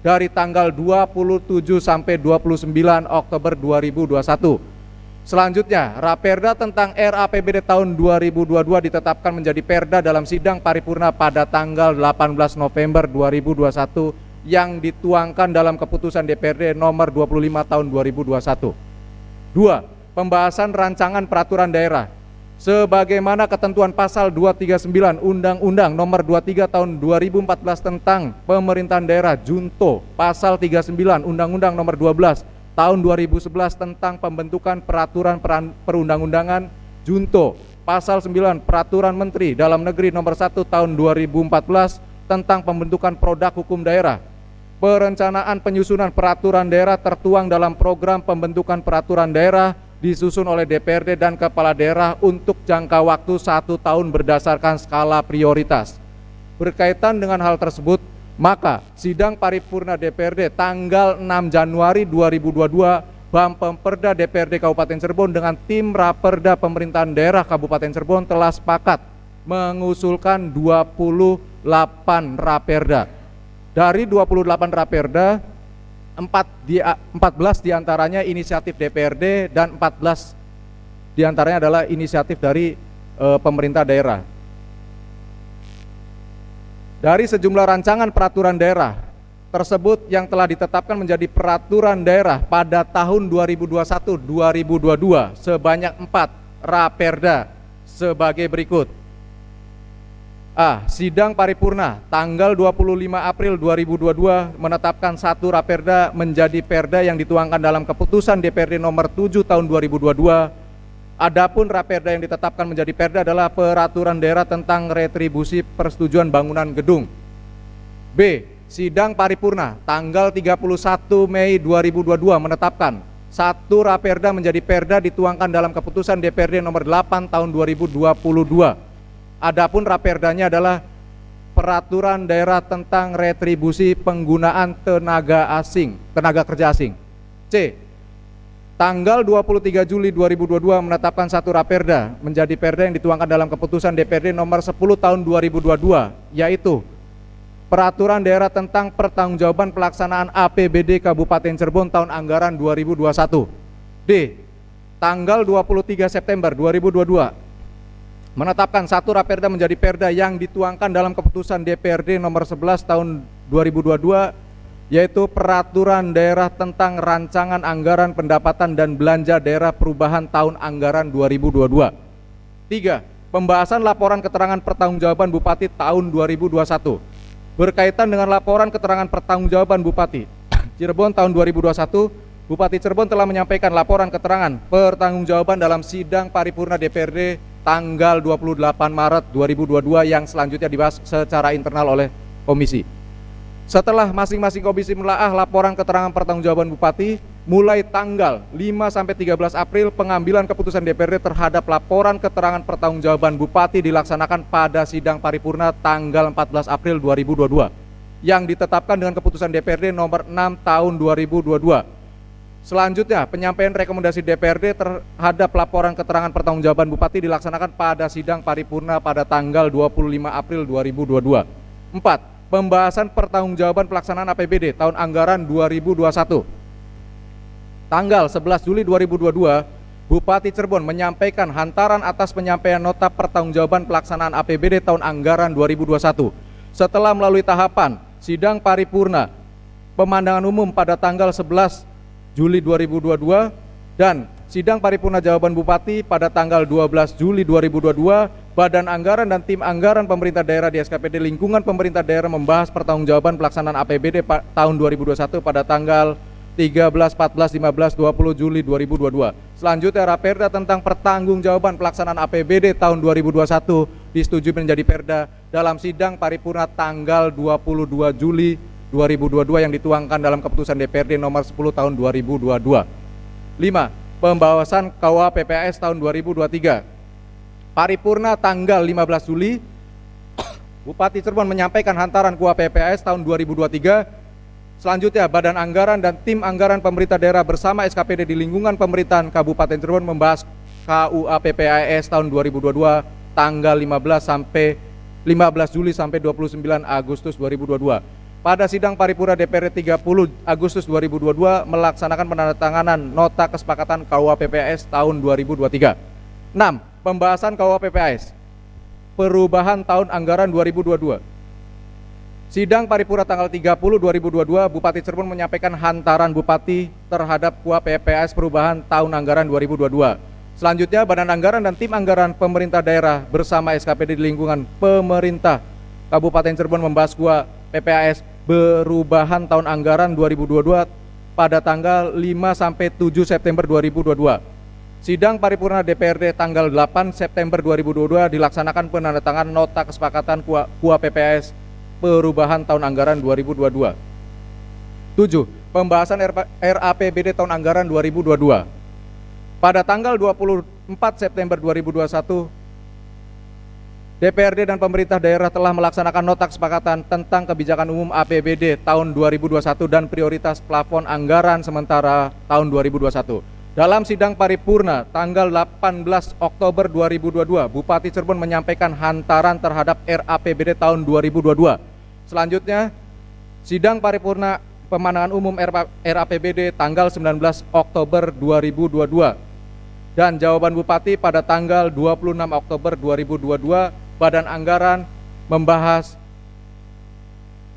S5: dari tanggal 27 sampai 29 Oktober 2021. Selanjutnya, Raperda tentang RAPBD tahun 2022 ditetapkan menjadi perda dalam sidang paripurna pada tanggal 18 November 2021 yang dituangkan dalam keputusan DPRD nomor 25 tahun 2021. 2. Pembahasan rancangan peraturan daerah sebagaimana ketentuan pasal 239 Undang-Undang nomor 23 tahun 2014 tentang pemerintahan daerah junto pasal 39 Undang-Undang nomor 12 tahun 2011 tentang pembentukan peraturan perundang-undangan junto pasal 9 Peraturan Menteri Dalam Negeri nomor 1 tahun 2014 tentang pembentukan produk hukum daerah. Perencanaan penyusunan peraturan daerah tertuang dalam program pembentukan peraturan daerah disusun oleh DPRD dan Kepala Daerah untuk jangka waktu 1 tahun berdasarkan skala prioritas. Berkaitan dengan hal tersebut, maka sidang paripurna DPRD tanggal 6 Januari 2022, Bapemperda DPRD Kabupaten Cirebon dengan tim Raperda Pemerintahan Daerah Kabupaten Cirebon telah sepakat mengusulkan 28 Raperda. Dari 28 Raperda, 14 diantaranya inisiatif DPRD dan 14 diantaranya adalah inisiatif dari pemerintah daerah. Dari sejumlah rancangan peraturan daerah tersebut yang telah ditetapkan menjadi peraturan daerah pada tahun 2021-2022 sebanyak 4 Raperda sebagai berikut. A. Sidang paripurna tanggal 25 April 2022 menetapkan 1 Raperda menjadi perda yang dituangkan dalam keputusan DPRD nomor 7 tahun 2022. Adapun Raperda yang ditetapkan menjadi perda adalah peraturan daerah tentang retribusi persetujuan bangunan gedung. B. Sidang paripurna tanggal 31 Mei 2022 menetapkan 1 Raperda menjadi perda dituangkan dalam keputusan DPRD nomor 8 tahun 2022. Adapun Raperdanya adalah peraturan daerah tentang retribusi penggunaan tenaga kerja asing. C. Tanggal 23 Juli 2022 menetapkan 1 Raperda menjadi perda yang dituangkan dalam keputusan DPRD nomor 10 tahun 2022, yaitu peraturan daerah tentang pertanggungjawaban pelaksanaan APBD Kabupaten Cirebon tahun anggaran 2021. D. Tanggal 23 September 2022 menetapkan 1 Raperda menjadi perda yang dituangkan dalam keputusan DPRD nomor 11 tahun 2022, yaitu peraturan daerah tentang rancangan anggaran pendapatan dan belanja daerah perubahan tahun anggaran 2022. 3. Pembahasan laporan keterangan pertanggungjawaban Bupati tahun 2021. Berkaitan dengan laporan keterangan pertanggungjawaban Bupati Cirebon tahun 2021, Bupati Cirebon telah menyampaikan laporan keterangan pertanggungjawaban dalam sidang paripurna DPRD tanggal 28 Maret 2022 yang selanjutnya dibahas secara internal oleh komisi. Setelah masing-masing komisi menelaah laporan keterangan pertanggungjawaban Bupati, mulai tanggal 5 sampai 13 April pengambilan keputusan DPRD terhadap laporan keterangan pertanggungjawaban Bupati dilaksanakan pada sidang paripurna tanggal 14 April 2022 yang ditetapkan dengan keputusan DPRD nomor 6 tahun 2022. Selanjutnya, penyampaian rekomendasi DPRD terhadap laporan keterangan pertanggungjawaban Bupati dilaksanakan pada sidang paripurna pada tanggal 25 April 2022. 4. Pembahasan pertanggungjawaban pelaksanaan APBD tahun anggaran 2021. Tanggal 11 Juli 2022, Bupati Cirebon menyampaikan hantaran atas penyampaian nota pertanggungjawaban pelaksanaan APBD tahun anggaran 2021. Setelah melalui tahapan sidang paripurna pemandangan umum pada tanggal 11 Juli 2022 dan sidang paripurna jawaban Bupati pada tanggal 12 Juli 2022, Badan Anggaran dan tim anggaran pemerintah daerah di SKPD Lingkungan Pemerintah Daerah membahas pertanggungjawaban pelaksanaan APBD tahun 2021 pada tanggal 13, 14, 15, 20 Juli 2022. Selanjutnya, Raperda tentang pertanggungjawaban pelaksanaan APBD tahun 2021 disetujui menjadi perda dalam sidang paripurna tanggal 22 Juli 2022 yang dituangkan dalam keputusan DPRD nomor 10 tahun 2022. 5. Pembahasan KUA PPAS tahun 2023. Paripurna tanggal 15 Juli, Bupati Cirebon menyampaikan hantaran KUA PPAS tahun 2023. Selanjutnya, Badan Anggaran dan tim anggaran pemerintah daerah bersama SKPD di lingkungan pemerintahan Kabupaten Cirebon membahas KUA PPAS tahun 2022 tanggal 15 Juli sampai 29 Agustus 2022. Pada sidang paripurna DPRD 30 Agustus 2022 melaksanakan penandatanganan nota kesepakatan KUA PPAS tahun 2023. 6. Pembahasan KUA PPAS perubahan tahun anggaran 2022. Sidang paripurna tanggal 30 2022, Bupati Cirebon menyampaikan hantaran Bupati terhadap KUA PPAS perubahan tahun anggaran 2022. Selanjutnya, Badan Anggaran dan tim anggaran pemerintah daerah bersama SKPD di lingkungan pemerintah Kabupaten Cirebon membahas KUA PPAS perubahan tahun anggaran 2022 pada tanggal 5 sampai 7 September 2022. Sidang paripurna DPRD tanggal 8 September 2022 dilaksanakan penandatanganan nota kesepakatan KUA PPAS perubahan tahun anggaran 2022. 7. Pembahasan RAPBD tahun anggaran 2022. Pada tanggal 24 September 2021, DPRD dan pemerintah daerah telah melaksanakan nota kesepakatan tentang kebijakan umum APBD tahun 2021 dan prioritas plafon anggaran sementara tahun 2021. Dalam sidang paripurna tanggal 18 Oktober 2022, Bupati Cirebon menyampaikan hantaran terhadap RAPBD tahun 2022. Selanjutnya, sidang paripurna pemandangan umum RAPBD tanggal 19 Oktober 2022 dan jawaban Bupati pada tanggal 26 Oktober 2022. Badan Anggaran membahas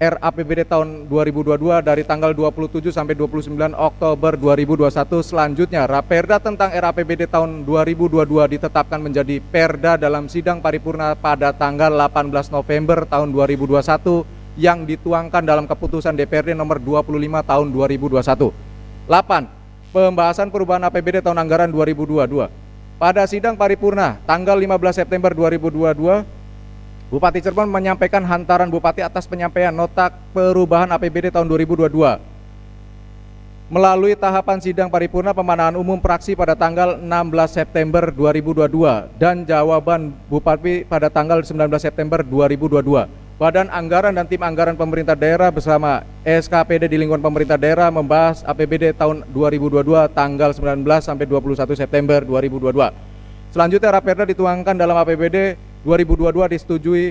S5: RAPBD tahun 2022 dari tanggal 27 sampai 29 Oktober 2021. Selanjutnya, Raperda tentang RAPBD tahun 2022 ditetapkan menjadi perda dalam sidang paripurna pada tanggal 18 November tahun 2021 yang dituangkan dalam keputusan DPRD nomor 25 tahun 2021. 8. Pembahasan perubahan APBD tahun anggaran 2022. Pada sidang paripurna tanggal 15 September 2022, Bupati Cirebon menyampaikan hantaran Bupati atas penyampaian nota perubahan APBD tahun 2022. Melalui tahapan sidang paripurna pemandangan umum praksi pada tanggal 16 September 2022 dan jawaban Bupati pada tanggal 19 September 2022. Badan Anggaran dan tim anggaran pemerintah daerah bersama SKPD di lingkungan pemerintah daerah membahas APBD tahun 2022 tanggal 19 sampai 21 September 2022. Selanjutnya, Raperda dituangkan dalam APBD 2022 disetujui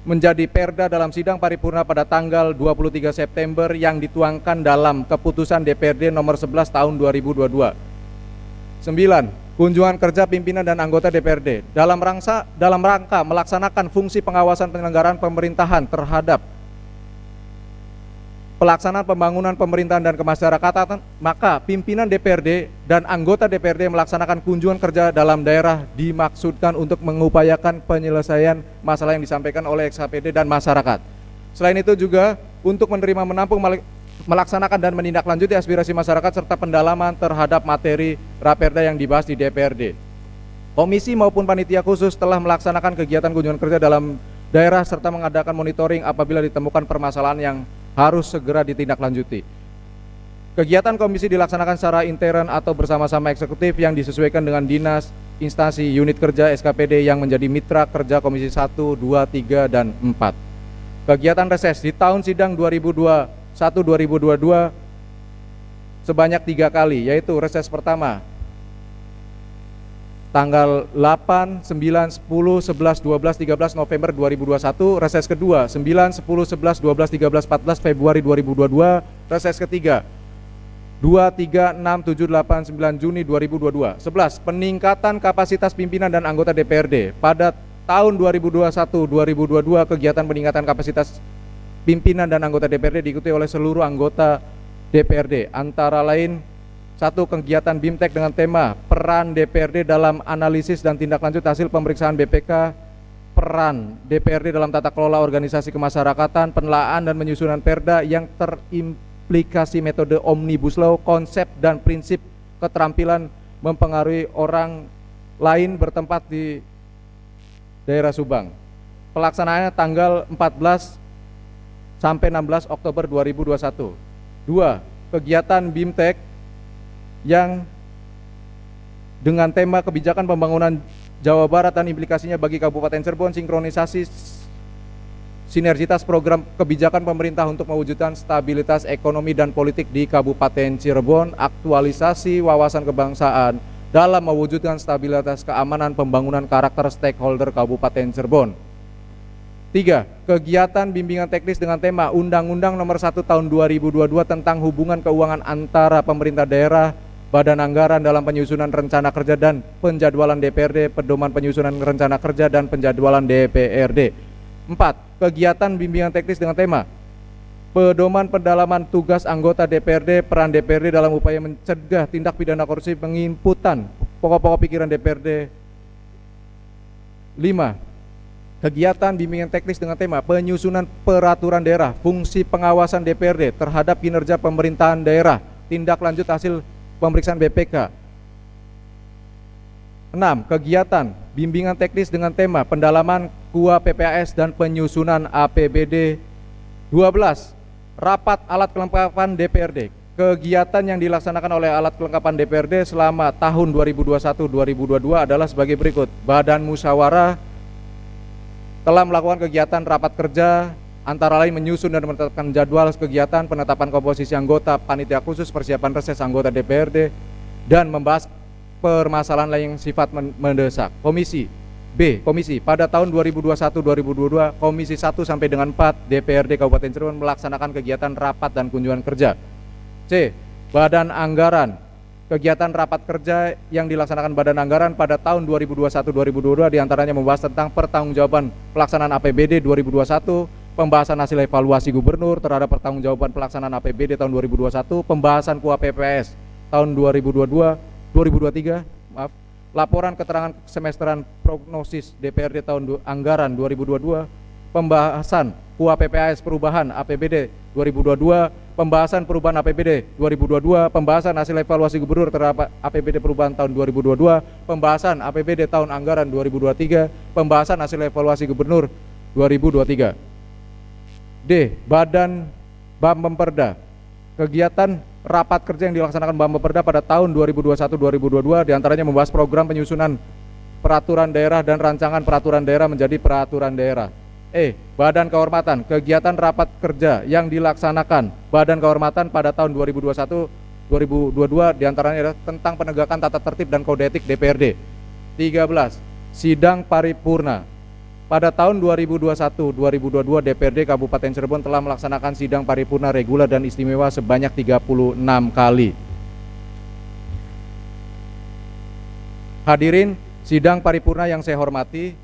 S5: menjadi perda dalam sidang paripurna pada tanggal 23 September yang dituangkan dalam keputusan DPRD nomor 11 tahun 2022. 9. Kunjungan kerja pimpinan dan anggota DPRD dalam rangka melaksanakan fungsi pengawasan penyelenggaraan pemerintahan terhadap pelaksanaan pembangunan pemerintahan dan kemasyarakatan, maka pimpinan DPRD dan anggota DPRD melaksanakan kunjungan kerja dalam daerah dimaksudkan untuk mengupayakan penyelesaian masalah yang disampaikan oleh SKPD dan masyarakat. Selain itu juga untuk menerima, menampung, melaksanakan dan menindaklanjuti aspirasi masyarakat serta pendalaman terhadap materi Raperda yang dibahas di DPRD. Komisi maupun panitia khusus telah melaksanakan kegiatan kunjungan kerja dalam daerah serta mengadakan monitoring apabila ditemukan permasalahan yang harus segera ditindaklanjuti. Kegiatan komisi dilaksanakan secara intern atau bersama-sama eksekutif yang disesuaikan dengan dinas, instansi, unit kerja SKPD yang menjadi mitra kerja komisi 1, 2, 3, dan 4. Kegiatan reses di tahun sidang 2021-2022 sebanyak 3 kali, yaitu reses pertama tanggal 8, 9, 10, 11, 12, 13 November 2021, reses kedua 9, 10, 11, 12, 13, 14 Februari 2022, reses ketiga 2, 3, 6, 7, 8, 9 Juni 2022. 11. Peningkatan kapasitas pimpinan dan anggota DPRD. Pada tahun 2021-2022 kegiatan peningkatan kapasitas pimpinan dan anggota DPRD diikuti oleh seluruh anggota DPRD, antara lain 1. Kegiatan BIMTEK dengan tema peran DPRD dalam analisis dan tindak lanjut hasil pemeriksaan BPK, peran DPRD dalam tata kelola organisasi kemasyarakatan, penelaahan dan menyusunan perda yang terimplikasi metode omnibus law, konsep dan prinsip keterampilan mempengaruhi orang lain bertempat di daerah Subang. Pelaksanaannya tanggal 14 sampai 16 Oktober 2021. 2. Kegiatan BIMTEK yang dengan tema kebijakan pembangunan Jawa Barat dan implikasinya bagi Kabupaten Cirebon, sinkronisasi sinergitas program kebijakan pemerintah untuk mewujudkan stabilitas ekonomi dan politik di Kabupaten Cirebon, aktualisasi wawasan kebangsaan dalam mewujudkan stabilitas keamanan pembangunan karakter stakeholder Kabupaten Cirebon. 3. Kegiatan bimbingan teknis dengan tema Undang-Undang Nomor 1 Tahun 2022 tentang hubungan keuangan antara pemerintah daerah, badan anggaran dalam penyusunan rencana kerja dan penjadwalan DPRD, pedoman penyusunan rencana kerja dan penjadwalan DPRD. 4. Kegiatan bimbingan teknis dengan tema pedoman pendalaman tugas anggota DPRD, peran DPRD dalam upaya mencegah tindak pidana korupsi, penginputan pokok-pokok pikiran DPRD. 5. Kegiatan bimbingan teknis dengan tema penyusunan peraturan daerah, fungsi pengawasan DPRD terhadap kinerja pemerintahan daerah, tindak lanjut hasil pemeriksaan BPK. 6. Kegiatan bimbingan teknis dengan tema pendalaman KUA PPAS dan penyusunan APBD. 12. Rapat alat kelengkapan DPRD. Kegiatan yang dilaksanakan oleh alat kelengkapan DPRD selama tahun 2021-2022 adalah sebagai berikut. Badan musyawarah telah melakukan kegiatan rapat kerja antara lain menyusun dan menetapkan jadwal kegiatan, penetapan komposisi anggota, panitia khusus, persiapan reses anggota DPRD, dan membahas permasalahan lain yang sifat mendesak. Komisi B. Komisi pada tahun 2021-2022, Komisi 1 sampai dengan 4 DPRD Kabupaten Cirebon melaksanakan kegiatan rapat dan kunjungan kerja. C. Badan Anggaran. Kegiatan rapat kerja yang dilaksanakan Badan Anggaran pada tahun 2021-2022 diantaranya membahas tentang pertanggungjawaban pelaksanaan APBD 2021, pembahasan hasil evaluasi gubernur terhadap pertanggungjawaban pelaksanaan APBD tahun 2021, pembahasan KUA PPAS tahun 2023, laporan keterangan semesteran prognosis DPRD tahun anggaran 2022, pembahasan KUA PPAS perubahan APBD 2022, pembahasan perubahan APBD 2022, pembahasan hasil evaluasi gubernur terhadap APBD perubahan tahun 2022, pembahasan APBD tahun anggaran 2023, pembahasan hasil evaluasi gubernur 2023. D. Badan Bapemperda. Kegiatan rapat kerja yang dilaksanakan Bapemperda pada tahun 2021-2022 diantaranya membahas program penyusunan peraturan daerah dan rancangan peraturan daerah menjadi peraturan daerah. E. Badan Kehormatan. Kegiatan rapat kerja yang dilaksanakan Badan Kehormatan pada tahun 2021-2022 diantaranya adalah tentang penegakan tata tertib dan kode etik DPRD. 13. Sidang paripurna. Pada tahun 2021-2022 DPRD Kabupaten Cirebon telah melaksanakan sidang paripurna reguler dan istimewa sebanyak 36 kali. Hadirin sidang paripurna yang saya hormati,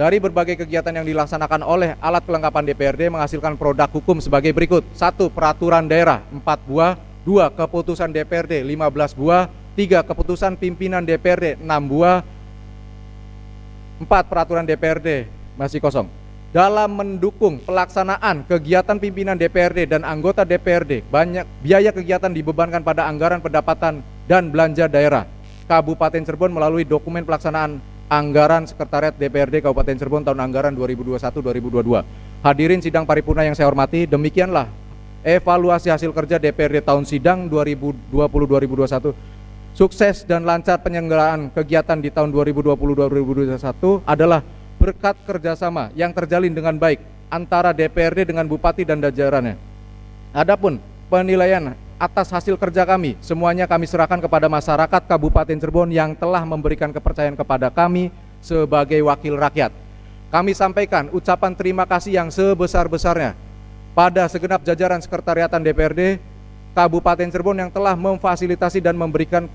S5: dari berbagai kegiatan yang dilaksanakan oleh alat kelengkapan DPRD menghasilkan produk hukum sebagai berikut. 1. Peraturan daerah 4 buah. 2. Keputusan DPRD 15 buah. 3. Keputusan pimpinan DPRD 6 buah. 4. Peraturan DPRD masih kosong. Dalam mendukung pelaksanaan kegiatan pimpinan DPRD dan anggota DPRD, banyak biaya kegiatan dibebankan pada anggaran pendapatan dan belanja daerah Kabupaten Cirebon melalui dokumen pelaksanaan anggaran Sekretariat DPRD Kabupaten Cirebon tahun anggaran 2021-2022. Hadirin sidang paripurna yang saya hormati, demikianlah evaluasi hasil kerja DPRD tahun sidang 2020-2021. Sukses dan lancar penyelenggaraan kegiatan di tahun 2020-2021 adalah berkat kerjasama yang terjalin dengan baik antara DPRD dengan Bupati dan jajarannya. Adapun penilaian atas hasil kerja kami, semuanya kami serahkan kepada masyarakat Kabupaten Cirebon yang telah memberikan kepercayaan kepada kami sebagai wakil rakyat. Kami sampaikan ucapan terima kasih yang sebesar-besarnya pada segenap jajaran sekretariatan DPRD Kabupaten Cirebon yang telah memfasilitasi dan memberikan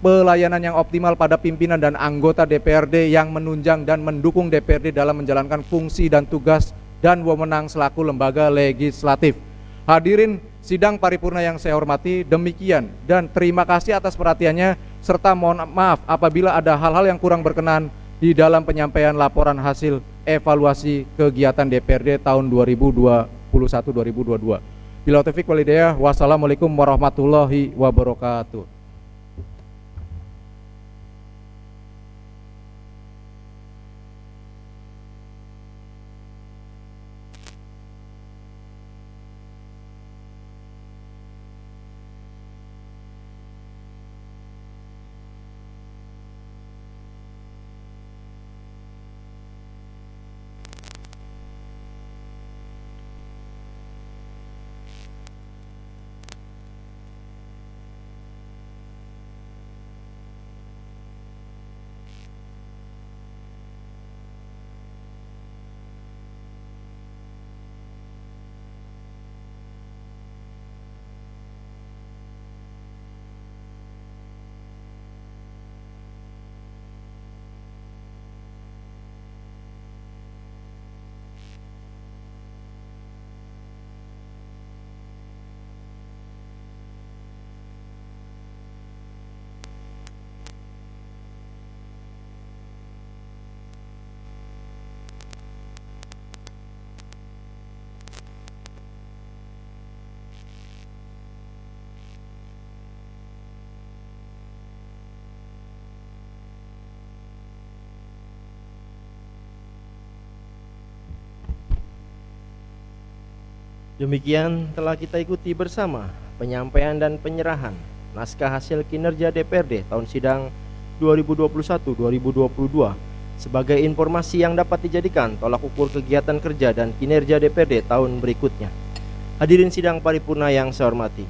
S5: pelayanan yang optimal pada pimpinan dan anggota DPRD yang menunjang dan mendukung DPRD dalam menjalankan fungsi dan tugas dan wewenang selaku lembaga legislatif. Hadirin sidang paripurna yang saya hormati, demikian dan terima kasih atas perhatiannya serta mohon maaf apabila ada hal-hal yang kurang berkenan di dalam penyampaian laporan hasil evaluasi kegiatan DPRD tahun 2021-2022. Bila taufiq wal hidayah, wassalamualaikum warahmatullahi wabarakatuh.
S1: Demikian telah kita ikuti bersama penyampaian dan penyerahan naskah hasil kinerja DPRD tahun sidang 2021-2022 sebagai informasi yang dapat dijadikan tolak ukur kegiatan kerja dan kinerja DPRD tahun berikutnya. Hadirin sidang paripurna yang saya hormati,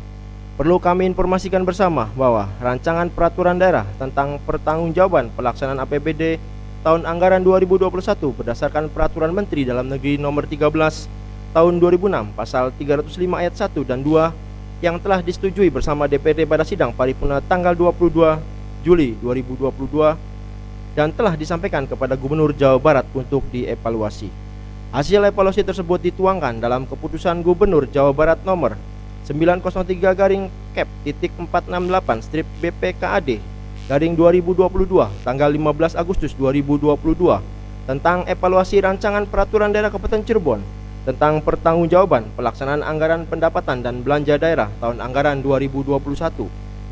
S1: perlu kami informasikan bersama bahwa rancangan peraturan daerah tentang pertanggungjawaban pelaksanaan APBD tahun anggaran 2021 berdasarkan Peraturan Menteri Dalam Negeri Nomor 13 Tahun 2006 Pasal 305 Ayat 1 dan 2 yang telah disetujui bersama DPRD pada sidang paripurna tanggal 22 Juli 2022 dan telah disampaikan kepada Gubernur Jawa Barat untuk dievaluasi. Hasil evaluasi tersebut dituangkan dalam Keputusan Gubernur Jawa Barat Nomor 903-48/BPKAD/2022 tanggal 15 Agustus 2022 tentang evaluasi rancangan peraturan daerah Kabupaten Cirebon tentang pertanggungjawaban pelaksanaan anggaran pendapatan dan belanja daerah tahun anggaran 2021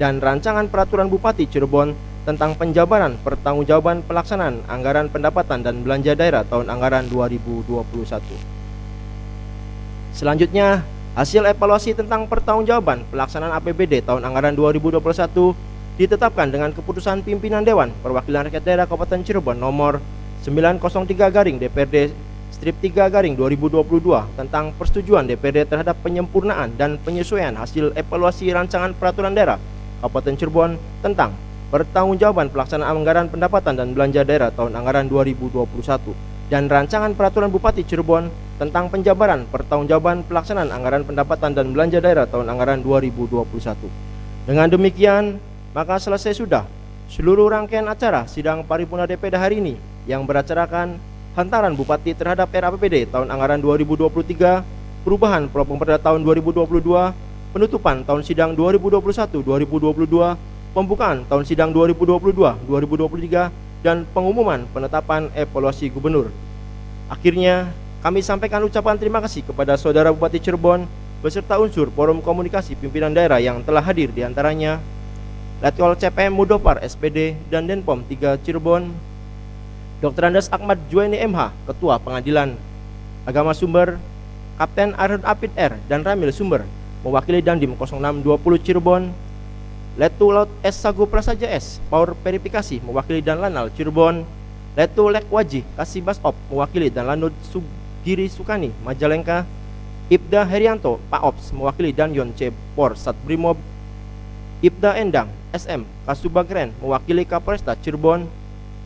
S1: dan rancangan peraturan Bupati Cirebon tentang penjabaran pertanggungjawaban pelaksanaan anggaran pendapatan dan belanja daerah tahun anggaran 2021. Selanjutnya, hasil evaluasi tentang pertanggungjawaban pelaksanaan APBD tahun anggaran 2021 ditetapkan dengan keputusan pimpinan Dewan Perwakilan Rakyat Daerah Kabupaten Cirebon nomor 903-DPRD/3/2022 tentang persetujuan DPRD terhadap penyempurnaan dan penyesuaian hasil evaluasi rancangan peraturan daerah Kabupaten Cirebon tentang pertanggungjawaban pelaksanaan anggaran pendapatan dan belanja daerah tahun anggaran 2021 dan rancangan peraturan Bupati Cirebon tentang penjabaran pertanggungjawaban pelaksanaan anggaran pendapatan dan belanja daerah tahun anggaran 2021. Dengan demikian, maka selesai sudah seluruh rangkaian acara sidang paripurna DPRD hari ini yang beracarakan hantaran Bupati terhadap RAPBD tahun anggaran 2023, perubahan Propemperda tahun 2022, penutupan tahun sidang 2021-2022, pembukaan tahun sidang 2022-2023, dan pengumuman penetapan evaluasi gubernur. Akhirnya, kami sampaikan ucapan terima kasih kepada Saudara Bupati Cirebon beserta unsur Forum Komunikasi Pimpinan Daerah yang telah hadir, diantaranya Letkol CPM Mudofar SPD dan Denpom 3 Cirebon, Dr. Andes Ahmad Juwaini MH, Ketua Pengadilan Agama Sumber, Kapten Arhud Apid R dan Ramil Sumber, mewakili Dandim 0620 Cirebon. Letu Laut S Sago Prasaja S Power Verifikasi mewakili Dan Lanal Cirebon. Letu Lekwaji Kasibas Op mewakili Dan Lanud Sugiri Sukani Majalengka. Ibda Herianto Pak Ops mewakili Dan Yon C Por Sat Brimob. Ibda Endang SM Kasubagren mewakili Kapolresta Cirebon.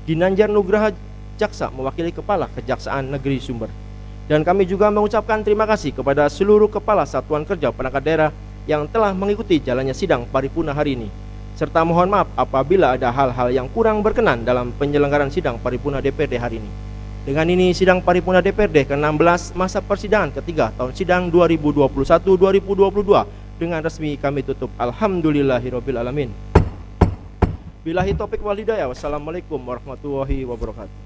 S1: Ginanjar Nugraha Jaksa mewakili Kepala Kejaksaan Negeri Sumber. Dan kami juga mengucapkan terima kasih kepada seluruh Kepala Satuan Kerja Perangkat Daerah yang telah mengikuti jalannya sidang paripurna hari ini, serta mohon maaf apabila ada hal-hal yang kurang berkenan dalam penyelenggaraan sidang paripurna DPRD hari ini. Dengan ini sidang paripurna DPRD ke-16 masa persidangan ketiga tahun sidang 2021-2022 dengan resmi kami tutup. Alhamdulillahirabbil alamin. Billahi taufik wal hidayah. Wassalamualaikum warahmatullahi wabarakatuh.